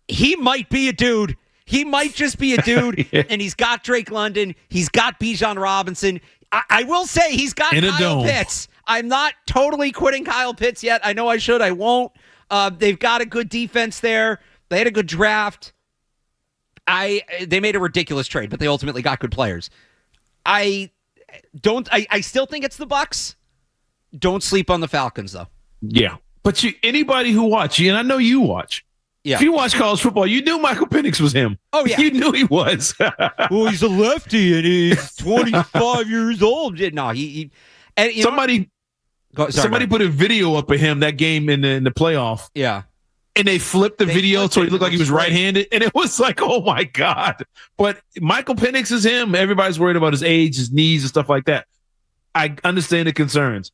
Yeah. He might be a dude. He might just be a dude, and he's got Drake London. He's got Bijan Robinson. I will say he's got Kyle Pitts. I'm not totally quitting Kyle Pitts yet. I know I should. I won't. They've got a good defense there. They had a good draft. They made a ridiculous trade, but they ultimately got good players. I still think it's the Bucks. Don't sleep on the Falcons, though. Yeah. But anybody who watches, and I know you watch. Yeah. If you watch college football, you knew Michael Penix was him. Oh, yeah. You knew he was. Well, he's a lefty, and he's 25 years old. No, somebody put a video up of him that game in the playoff. Yeah. And they flipped the video so he looked like he was right-handed. And it was like, oh, my God. But Michael Penix is him. Everybody's worried about his age, his knees, and stuff like that. I understand the concerns.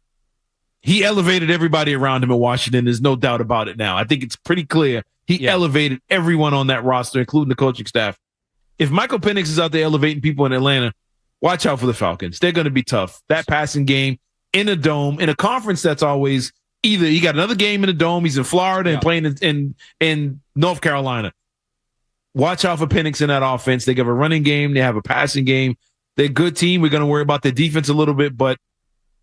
He elevated everybody around him in Washington. There's no doubt about it now. I think it's pretty clear. He elevated everyone on that roster, including the coaching staff. If Michael Penix is out there elevating people in Atlanta, watch out for the Falcons. They're going to be tough. That passing game in a dome, in a conference that's always either he got another game in a dome, he's in Florida and playing in North Carolina. Watch out for Penix in that offense. They have a running game. They have a passing game. They're a good team. We're going to worry about their defense a little bit, but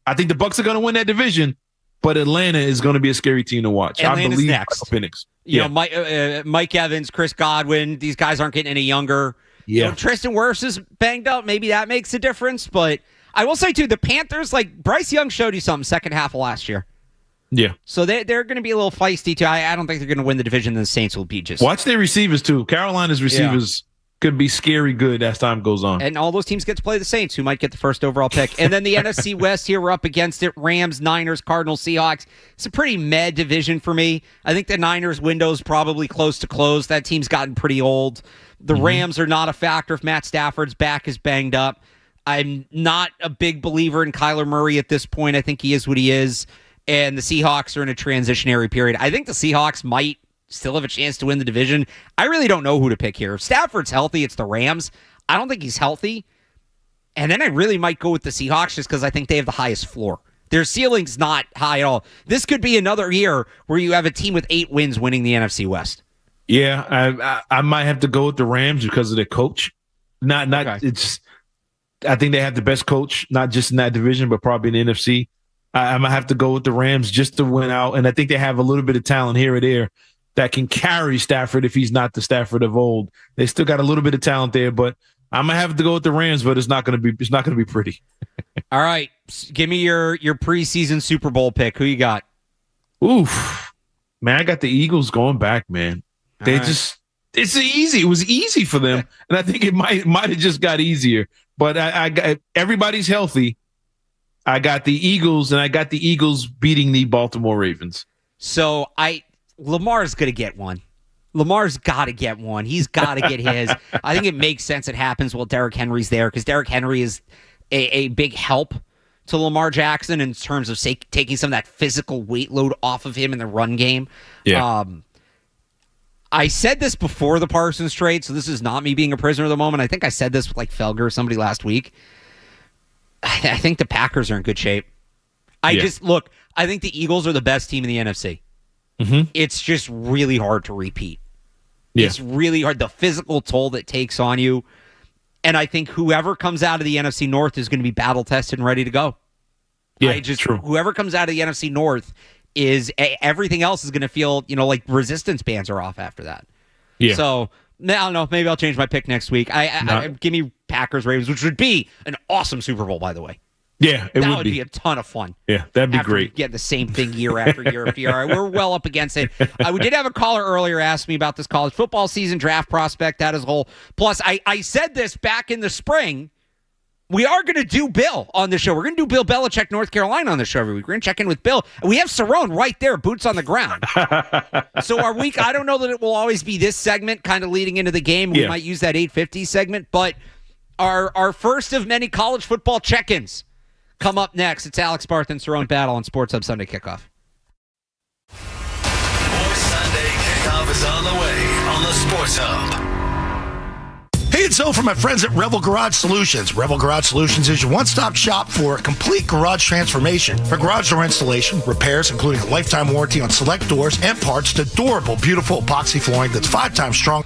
I think the Bucs are going to win that division. But Atlanta is going to be a scary team to watch. Atlanta's I believe next. Michael Penix. You know, Mike Evans, Chris Godwin, these guys aren't getting any younger. Yeah. You know, Tristan Wirfs is banged up. Maybe that makes a difference. But I will say, too, the Panthers, like Bryce Young showed you something second half of last year. Yeah. So they're going to be a little feisty, too. I don't think they're going to win the division. The Saints will be just. Watch their receivers, too. Carolina's receivers could be scary good as time goes on. And all those teams get to play the Saints, who might get the first overall pick. And then the NFC West here, we're up against it. Rams, Niners, Cardinals, Seahawks. It's a pretty meh division for me. I think the Niners window's probably close to close. That team's gotten pretty old. The Rams are not a factor if Matt Stafford's back is banged up. I'm not a big believer in Kyler Murray at this point. I think he is what he is. And the Seahawks are in a transitionary period. I think the Seahawks might still have a chance to win the division. I really don't know who to pick here. If Stafford's healthy, it's the Rams. I don't think he's healthy. And then I really might go with the Seahawks just because I think they have the highest floor. Their ceiling's not high at all. This could be another year where you have a team with 8 wins winning the NFC West. Yeah, I might have to go with the Rams because of their coach. It's. I think they have the best coach, not just in that division, but probably in the NFC. I might have to go with the Rams just to win out, and I think they have a little bit of talent here or there that can carry Stafford if he's not the Stafford of old. They still got a little bit of talent there, but I'm gonna have to go with the Rams. But it's not gonna be pretty. All right, give me your preseason Super Bowl pick. Who you got? Oof, man, I got the Eagles going back, man. They just it's easy. It was easy for them, and I think it might have just got easier. But I got everybody's healthy. I got the Eagles, and I got the Eagles beating the Baltimore Ravens. So Lamar's going to get one. Lamar's got to get one. He's got to get his. I think it makes sense it happens while Derrick Henry's there because Derrick Henry is a big help to Lamar Jackson in terms of taking some of that physical weight load off of him in the run game. Yeah. I said this before the Parsons trade, so this is not me being a prisoner of the moment. I think I said this with like Felger or somebody last week. I think the Packers are in good shape. I think the Eagles are the best team in the NFC. Mm-hmm. It's just really hard to repeat. Yeah. It's really hard. The physical toll that takes on you. And I think whoever comes out of the NFC North is going to be battle tested and ready to go. Yeah, true. Whoever comes out of the NFC North everything else is going to feel, like resistance bands are off after that. Yeah. So I don't know. Maybe I'll change my pick next week. Give me Packers Ravens, which would be an awesome Super Bowl, by the way. Yeah, that would be a ton of fun. Yeah, that'd be great. Get the same thing year after year after year. All right, we're well up against it. We did have a caller earlier ask me about this college football season draft prospect. That is a whole. Plus, I said this back in the spring. We are going to do Bill on the show. We're going to do Bill Belichick, North Carolina on the show every week. We're going to check in with Bill. We have Cerrone right there, boots on the ground. So our week, I don't know that it will always be this segment kind of leading into the game. We might use that 8:50 segment, but our first of many college football check-ins come up next. It's Alex Barth and Cerrone Battle on Sports Hub Sunday Kickoff. More Sunday Kickoff is on the way on the Sports Hub. Hey, it's Zoe from my friends at Rebel Garage Solutions. Rebel Garage Solutions is your one-stop shop for a complete garage transformation. For garage door installation, repairs, including a lifetime warranty on select doors and parts, to durable, beautiful epoxy flooring that's 5 times strong.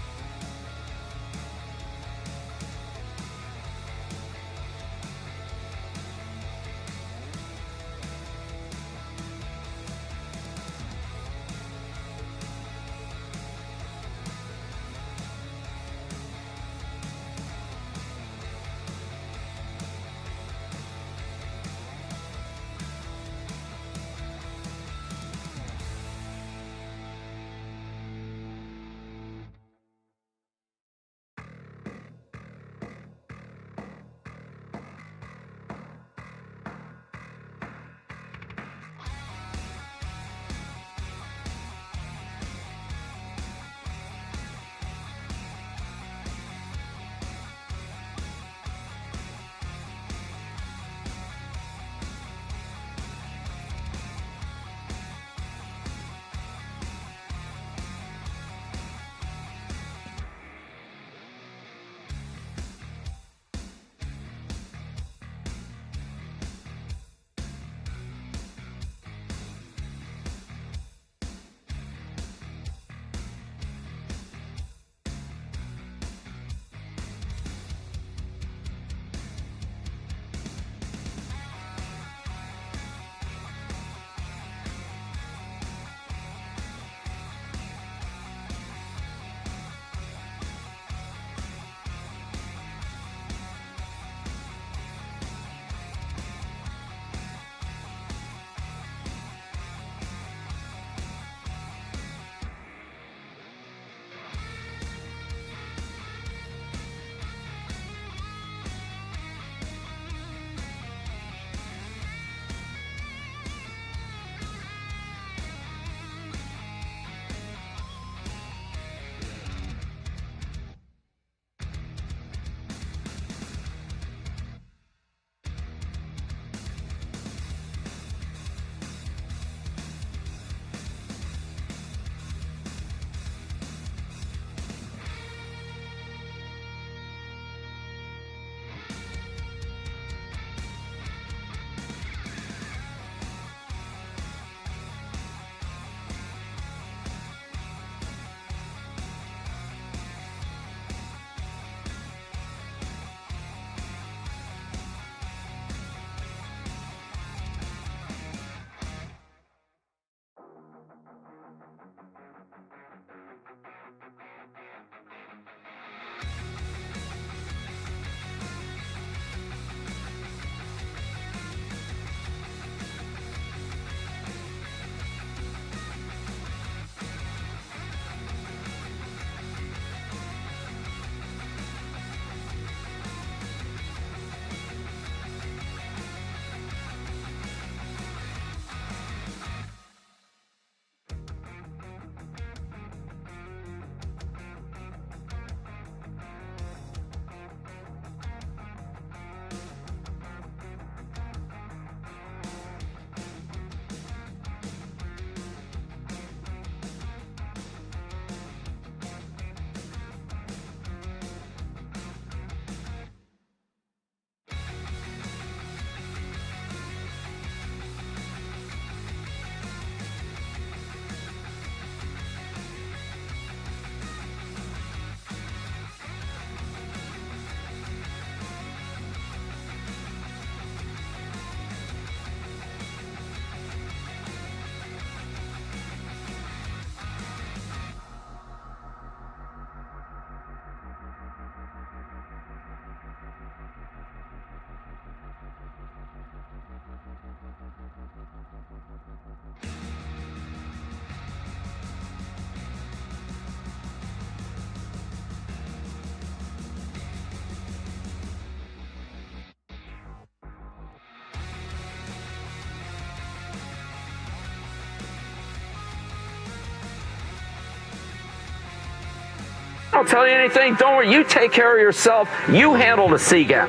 I'll tell you anything. Don't worry. You take care of yourself. You handle the C gap.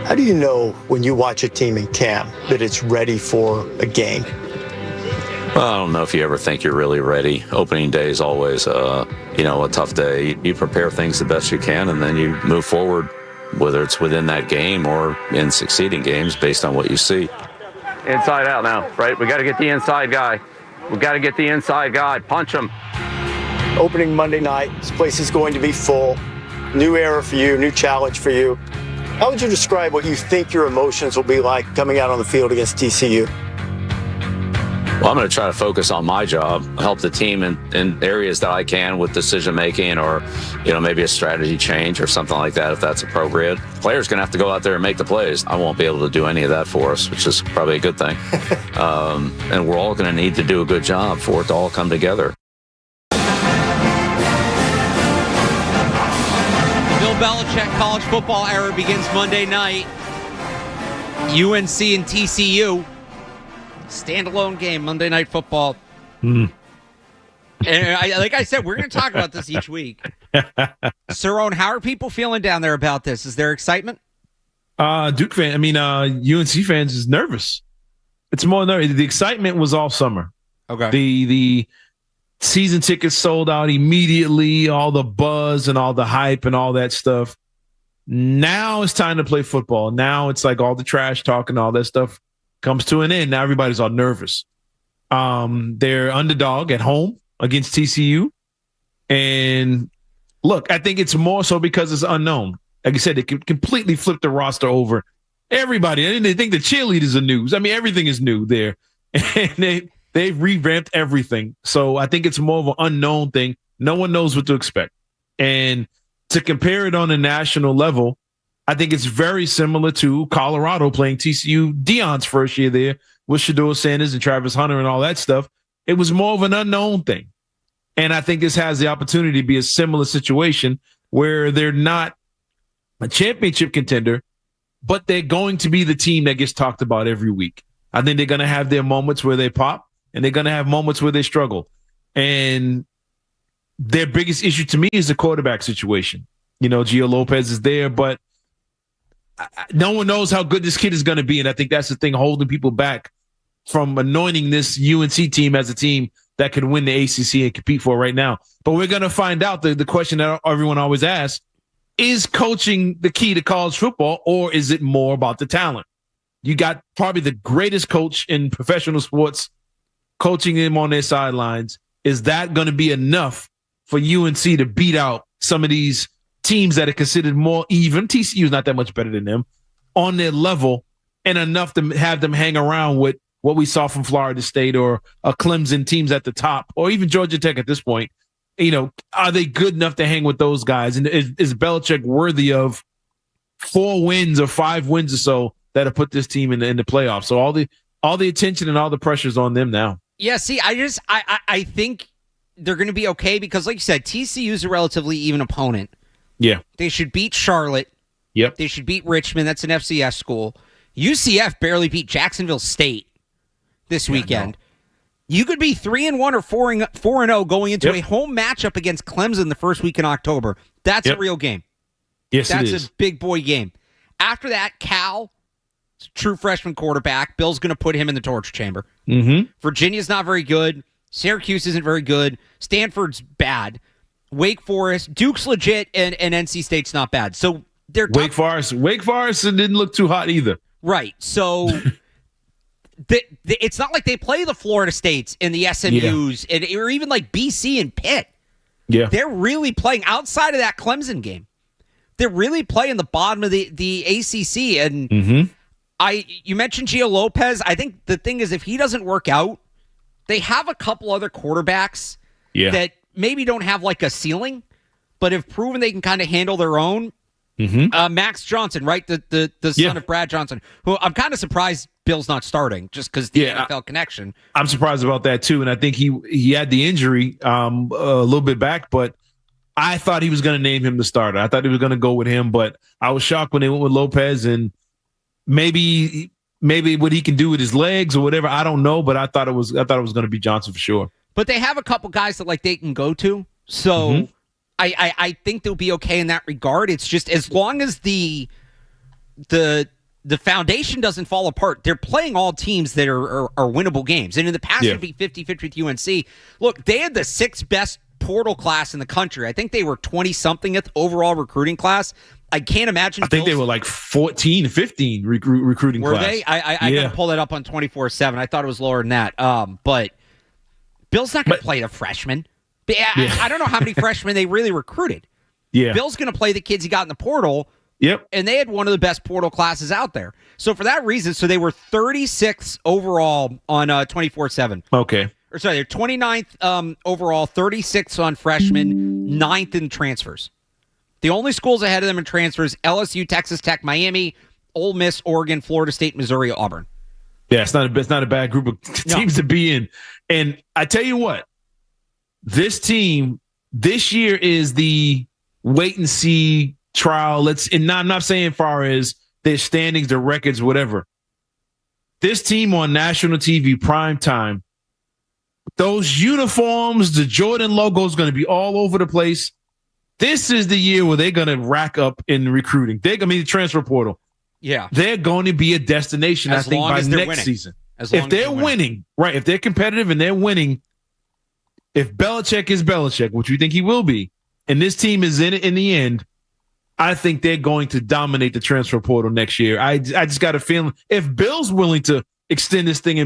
How do you know when you watch a team in camp that it's ready for a game? Well, I don't know if you ever think you're really ready. Opening day is always, a tough day. You prepare things the best you can, and then you move forward, whether it's within that game or in succeeding games based on what you see. Inside out now, right? We got to get the inside guy. Punch him. Opening Monday night, this place is going to be full. New era for you, new challenge for you. How would you describe what you think your emotions will be like coming out on the field against TCU? Well, I'm going to try to focus on my job, help the team in areas that I can with decision making or, maybe a strategy change or something like that if that's appropriate. Players going to have to go out there and make the plays. I won't be able to do any of that for us, which is probably a good thing. And we're all going to need to do a good job for it to all come together. Bill Belichick college football era begins Monday night. UNC and TCU. Standalone game, Monday Night Football. And like I said, we're going to talk about this each week. Cerrone, how are people feeling down there about this? Is there excitement? UNC fans is nervous. It's more nervous. The excitement was all summer. Okay. The season tickets sold out immediately, all the buzz and all the hype and all that stuff. Now it's time to play football. Now it's like all the trash talk and all that stuff comes to an end. Now everybody's all nervous. They're underdog at home against TCU. And look, I think it's more so because it's unknown. Like I said, they can completely flip the roster over. Everybody, and they think the cheerleaders are new. I mean, everything is new there. And they've revamped everything. So I think it's more of an unknown thing. No one knows what to expect. And to compare it on a national level, I think it's very similar to Colorado playing TCU, Deion's first year there with Shedeur Sanders and Travis Hunter and all that stuff. It was more of an unknown thing. And I think this has the opportunity to be a similar situation where they're not a championship contender, but they're going to be the team that gets talked about every week. I think they're going to have their moments where they pop, and they're going to have moments where they struggle. And their biggest issue to me is the quarterback situation. Gio Lopez is there, but no one knows how good this kid is going to be. And I think that's the thing holding people back from anointing this UNC team as a team that could win the ACC and compete for it right now. But we're going to find out the question that everyone always asks, is coaching the key to college football, or is it more about the talent? You got probably the greatest coach in professional sports coaching them on their sidelines. Is that going to be enough for UNC to beat out some of these teams that are considered more even? TCU is not that much better than them on their level, and enough to have them hang around with what we saw from Florida State or Clemson, teams at the top, or even Georgia Tech at this point. Are they good enough to hang with those guys? And is Belichick worthy of 4 wins or 5 wins or so that have put this team in the playoffs? So all the attention and all the pressure's on them now. Yeah, see, I think they're going to be okay because, like you said, TCU's a relatively even opponent. Yeah. They should beat Charlotte. Yep. They should beat Richmond. That's an FCS school. UCF barely beat Jacksonville State this weekend. No. You could be 3-1 or 4-0 going into a home matchup against Clemson the first week in October. That's a real game. Yes, that's it is. A big boy game. After that, Cal, true freshman quarterback. Bill's going to put him in the torture chamber. Mm-hmm. Virginia's not very good. Syracuse isn't very good. Stanford's bad. Wake Forest, Duke's legit, and NC State's not bad. So they're Wake Forest didn't look too hot either. Right. So it's not like they play the Florida States and the SMUs or even like BC and Pitt. Yeah. They're really playing outside of that Clemson game. They're really playing the bottom of the ACC. And you mentioned Gio Lopez. I think the thing is, if he doesn't work out, they have a couple other quarterbacks that maybe don't have like a ceiling, but have proven they can kind of handle their own. Max Johnson, right? The son of Brad Johnson, who I'm kind of surprised Bill's not starting just because the NFL connection. I'm surprised about that too. And I think he had the injury a little bit back, but I thought he was going to name him the starter. I thought he was going to go with him, but I was shocked when they went with Lopez, and maybe what he can do with his legs or whatever. I don't know, but I thought it was going to be Johnson for sure. But they have a couple guys that like they can go to. So I think they'll be okay in that regard. It's just as long as the foundation doesn't fall apart, they're playing all teams that are winnable games. And in the past, it'd be 50-50 with UNC. Look, they had the 6th best portal class in the country. I think they were 20-somethingth overall recruiting class. I can't imagine. I think they were like 14, 15 recruiting were class. Were they? I got to pull that up on 24/7. I thought it was lower than that. But Bill's not going to play the freshmen. I don't know how many freshmen they really recruited. Yeah. Bill's going to play the kids he got in the portal. Yep. And they had one of the best portal classes out there. So for that reason, they were 36th overall on 24/7. Okay. Or sorry, they're 29th overall, 36th on freshmen, 9th in transfers. The only schools ahead of them in transfers: LSU, Texas Tech, Miami, Ole Miss, Oregon, Florida State, Missouri, Auburn. Yeah, it's not a bad group of teams to be in. And I tell you what, this team this year is the wait and see trial. I'm not saying far as their standings, their records, whatever. This team on national TV, prime time, those uniforms, the Jordan logo is going to be all over the place. This is the year where they're going to rack up in recruiting. They're going to be the transfer portal. Yeah. They're going to be a destination, I think, by next season. If they're winning, right, if they're competitive and they're winning, if Belichick is Belichick, which we think he will be, and this team is in it in the end, I think they're going to dominate the transfer portal next year. I just got a feeling if Bill's willing to extend this thing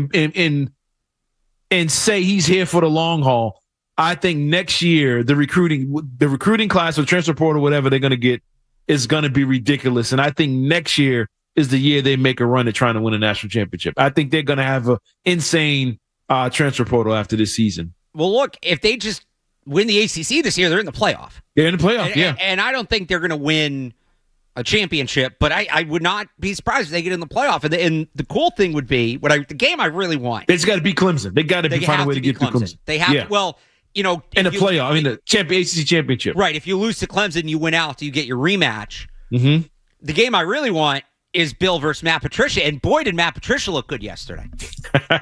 and say he's here for the long haul, I think next year the recruiting class or transfer portal, whatever they're going to get, is going to be ridiculous. And I think next year is the year they make a run at trying to win a national championship. I think they're going to have an insane transfer portal after this season. Well, look, if they just win the ACC this year, they're in the playoff. They're in the playoff, yeah. And I don't think they're going to win a championship, but I would not be surprised if they get in the playoff. And the cool thing would be the game I really want. They just got to beat Clemson. They got to find a way to get through Clemson. They have to. Well, in the playoff, the ACC championship. Right. If you lose to Clemson, you win out. You get your rematch. Mm-hmm. The game I really want is Bill versus Matt Patricia, and boy, did Matt Patricia look good yesterday.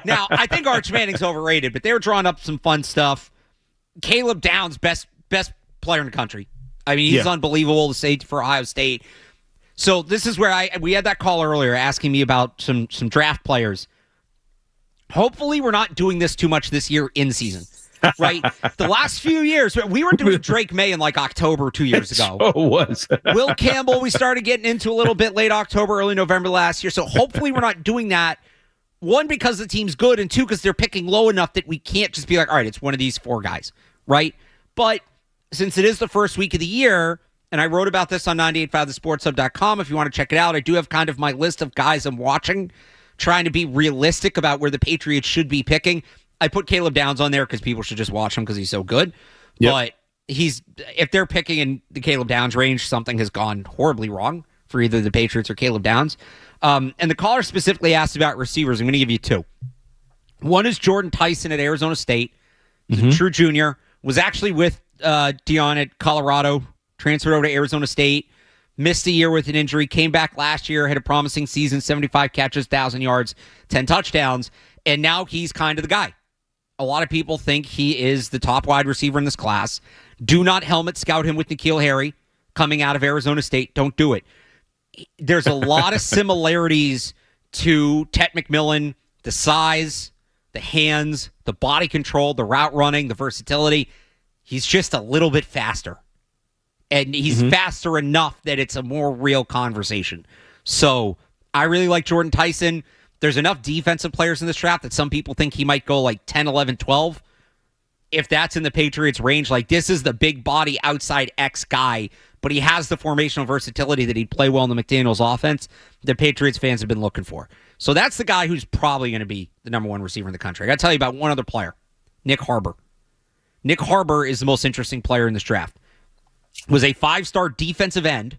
Now, I think Arch Manning's overrated, but they were drawing up some fun stuff. Caleb Downs, best player in the country. I mean, he's unbelievable to say for Ohio State. So this is where we had that call earlier asking me about some draft players. Hopefully, we're not doing this too much this year in season. Right? The last few years, we were doing Drake May in like October 2 years ago. Oh, it was. Will Campbell, we started getting into a little bit late October, early November last year. So hopefully we're not doing that. One, because the team's good, and two, because they're picking low enough that we can't just be like, all right, it's one of these 4 guys, right? But since it is the first week of the year, and I wrote about this on 985thesportshub.com, if you want to check it out, I do have kind of my list of guys I'm watching, trying to be realistic about where the Patriots should be picking. I put Caleb Downs on there because people should just watch him because he's so good. Yep. But if they're picking in the Caleb Downs range, something has gone horribly wrong for either the Patriots or Caleb Downs. And the caller specifically asked about receivers. I'm going to give you 2. One is Jordan Tyson at Arizona State. He's a true junior. Was actually with Dion at Colorado, transferred over to Arizona State, missed a year with an injury, came back last year, had a promising season, 75 catches, 1,000 yards, 10 touchdowns, and now he's kind of the guy. A lot of people think he is the top wide receiver in this class. Do not helmet scout him with N'Keal Harry coming out of Arizona State. Don't do it. There's a lot of similarities to Tet McMillan, the size, the hands, the body control, the route running, the versatility. He's just a little bit faster. And he's faster enough that it's a more real conversation. So I really like Jordan Tyson. There's enough defensive players in this draft that some people think he might go like 10, 11, 12. If that's in the Patriots range, like this is the big body outside X guy, but he has the formational versatility that he'd play well in the McDaniels offense that Patriots fans have been looking for. So that's the guy who's probably going to be the number 1 receiver in the country. I got to tell you about one other player, Nick Harbor. Nick Harbor is the most interesting player in this draft. Was a 5-star defensive end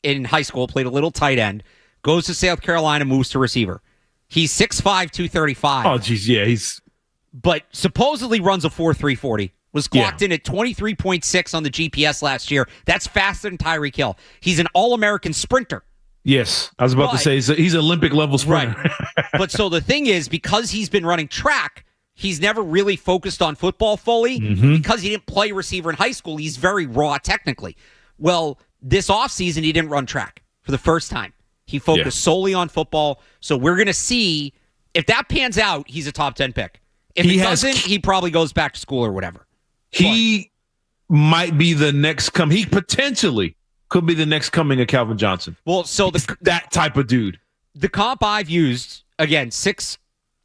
in high school, played a little tight end. Goes to South Carolina, moves to receiver. He's 6'5", 235. Oh, geez, yeah, But supposedly runs a 4.3 40. Was clocked in at 23.6 on the GPS last year. That's faster than Tyreek Hill. He's an All-American sprinter. Yes, I was about to say he's an Olympic-level sprinter. Right. But so the thing is, because he's been running track, he's never really focused on football fully because he didn't play receiver in high school. He's very raw technically. Well, this offseason, he didn't run track for the first time. He focused solely on football. So we're going to see if that pans out, he's a top 10 pick. If he doesn't, he probably goes back to school or whatever. He might be the next he potentially could be the next coming of Calvin Johnson. Well, so that type of dude. The comp I've used, again, 6'3",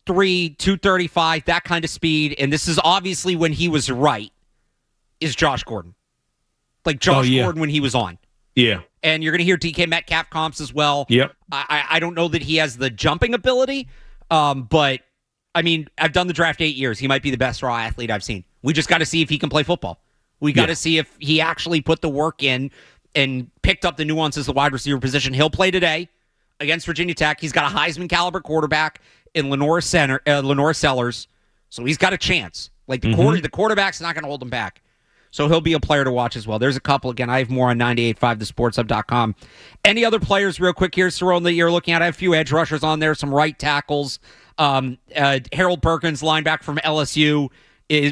235, that kind of speed, and this is obviously when he was right, is Josh Gordon. Like Josh Gordon when he was on. Yeah. And you're going to hear DK Metcalf comps as well. Yep. I don't know that he has the jumping ability, but, I mean, I've done the draft 8 years. He might be the best raw athlete I've seen. We just got to see if he can play football. We got to see if he actually put the work in and picked up the nuances of the wide receiver position. He'll play today against Virginia Tech. He's got a Heisman caliber quarterback in Lenore Sellers, so he's got a chance. Like the quarterback's not going to hold him back. So he'll be a player to watch as well. There's a couple. Again, I have more on 98.5thesportshub.com. Any other players real quick here, Cerrone, that you're looking at? I have a few edge rushers on there, some right tackles. Harold Perkins, linebacker from LSU,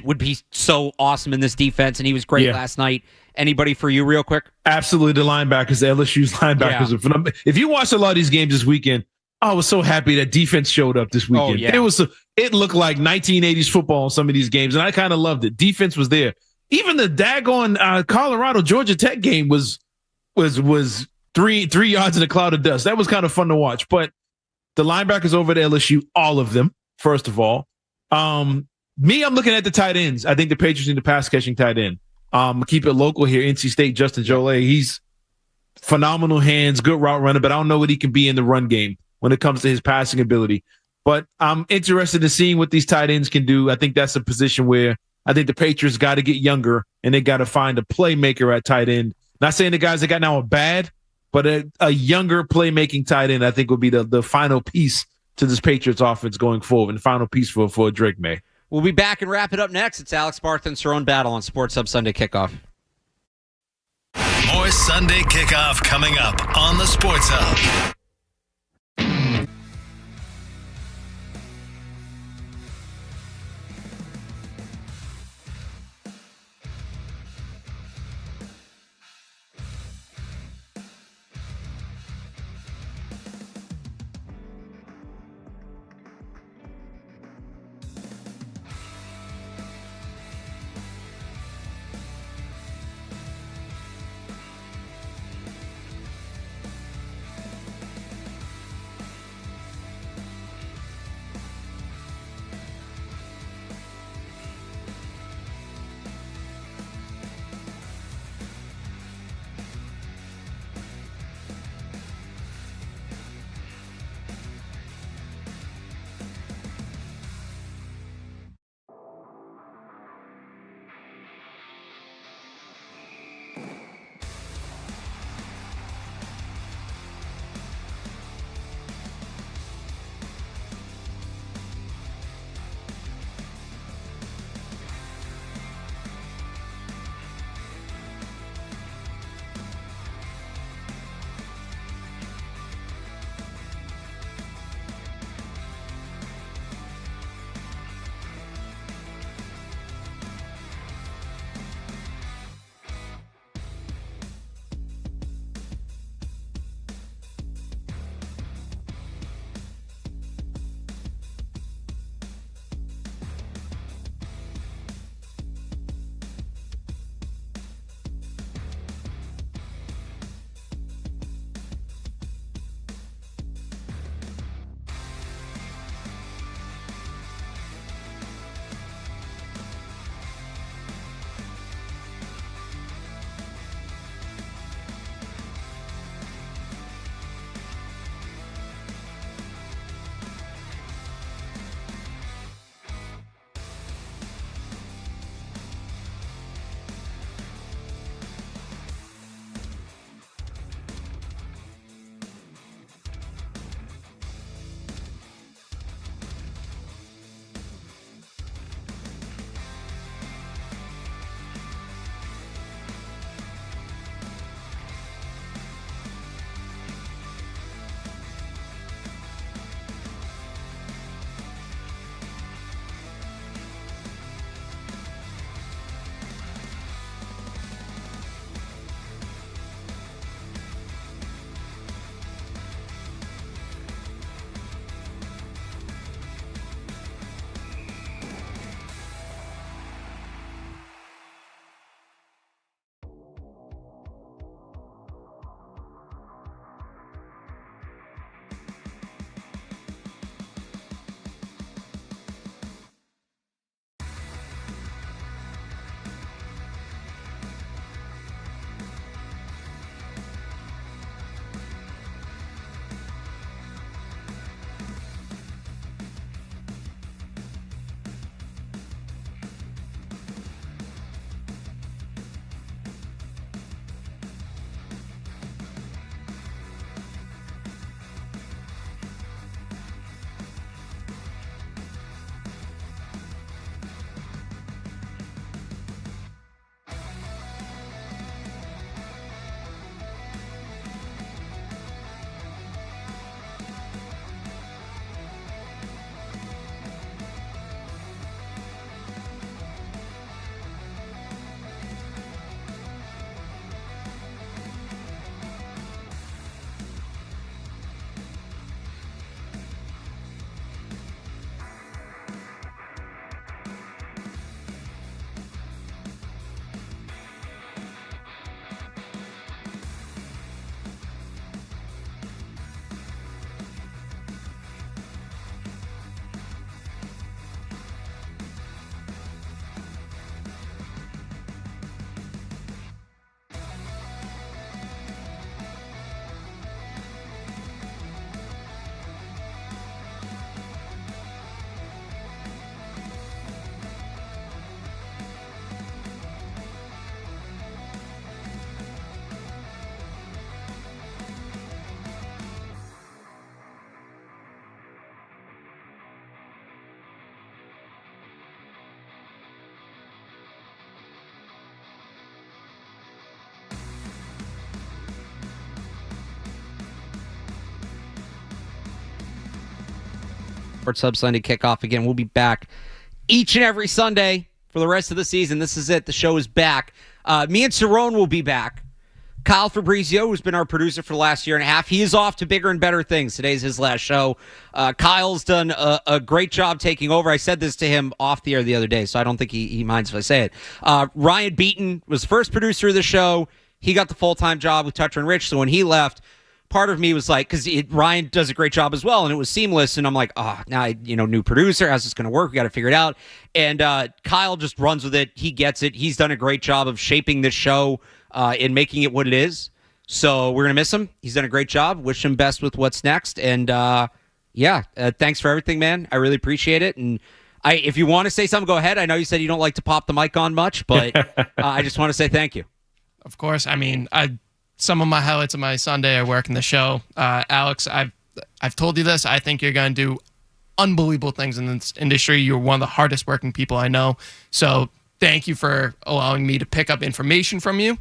would be so awesome in this defense, and he was great last night. Anybody for you real quick? Absolutely, the linebackers, the LSU's linebackers are phenomenal. If you watch a lot of these games this weekend, I was so happy that defense showed up this weekend. It looked like 1980s football in some of these games, and I kind of loved it. Defense was there. Even the daggone Colorado Georgia Tech game was 3 yards in a cloud of dust. That was kind of fun to watch. But the linebackers over at LSU, all of them, first of all. I'm looking at the tight ends. I think the Patriots need a pass catching tight end. Keep it local here. NC State, Justin Jolet. He's phenomenal hands, good route runner, but I don't know what he can be in the run game when it comes to his passing ability. But I'm interested in seeing what these tight ends can do. I think that's a position where I think the Patriots got to get younger and they got to find a playmaker at tight end. Not saying the guys they got now are bad, but a younger playmaking tight end I think would be the final piece to this Patriots offense going forward, and the final piece for Drake May. We'll be back and wrap it up next. It's Alex Barth and Cerrone Battle on Sports Hub Sunday Kickoff. More Sunday Kickoff coming up on the Sports Hub. Sports Hub Sunday Kickoff. Again, we'll be back each and every Sunday for the rest of the season. This is it. The show is back. Me and Cerrone will be back. Kyle Fabrizio, who's been our producer for the last year and a half, he is off to bigger and better things. Today's his last show. Kyle's done a great job taking over. I said this to him off the air the other day, so I don't think he minds if I say it. Ryan Beaton was the first producer of the show. He got the full-time job with Toucher and Rich, so when he left, part of me was like, because Ryan does a great job as well, and it was seamless, and I'm like, now, new producer, how's this going to work? We got to figure it out. And Kyle just runs with it. He gets it. He's done a great job of shaping this show and making it what it is. So we're going to miss him. He's done a great job. Wish him best with what's next. And, thanks for everything, man. I really appreciate it. And if you want to say something, go ahead. I know you said you don't like to pop the mic on much, but I just want to say thank you. Of course. I mean, some of my highlights of my Sunday are working the show. Alex, I've told you this. I think you're going to do unbelievable things in this industry. You're one of the hardest working people I know. So thank you for allowing me to pick up information from you,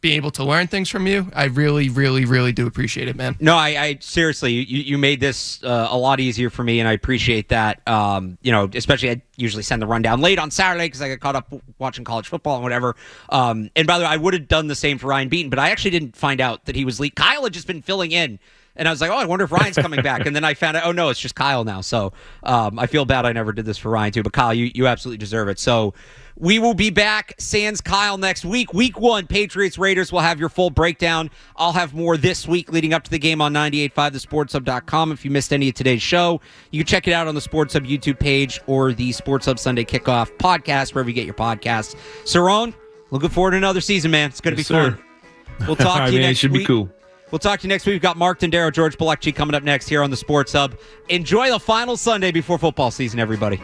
be able to learn things from you. I really, really, really do appreciate it, man. No, I seriously, you made this a lot easier for me, and I appreciate that. Especially I usually send the rundown late on Saturday because I get caught up watching college football and whatever. And by the way, I would have done the same for Ryan Beaton, but I actually didn't find out that he was late. Kyle had just been filling in, and I was like, I wonder if Ryan's coming back. And then I found out, no, it's just Kyle now. So I feel bad I never did this for Ryan too. But Kyle, you absolutely deserve it. So we will be back, sans Kyle, next week. Week 1, Patriots-Raiders. We'll have your full breakdown. I'll have more this week leading up to the game on 98.5thesportshub.com. If you missed any of today's show, you can check it out on the Sports Hub YouTube page or the Sports Hub Sunday Kickoff podcast, wherever you get your podcasts. Cerrone, looking forward to another season, man. It's going to be fun. We'll talk to you next week. It should be cool. We'll talk to you next week. We've got Mark Tendero, George Bilecki coming up next here on the Sports Hub. Enjoy the final Sunday before football season, everybody.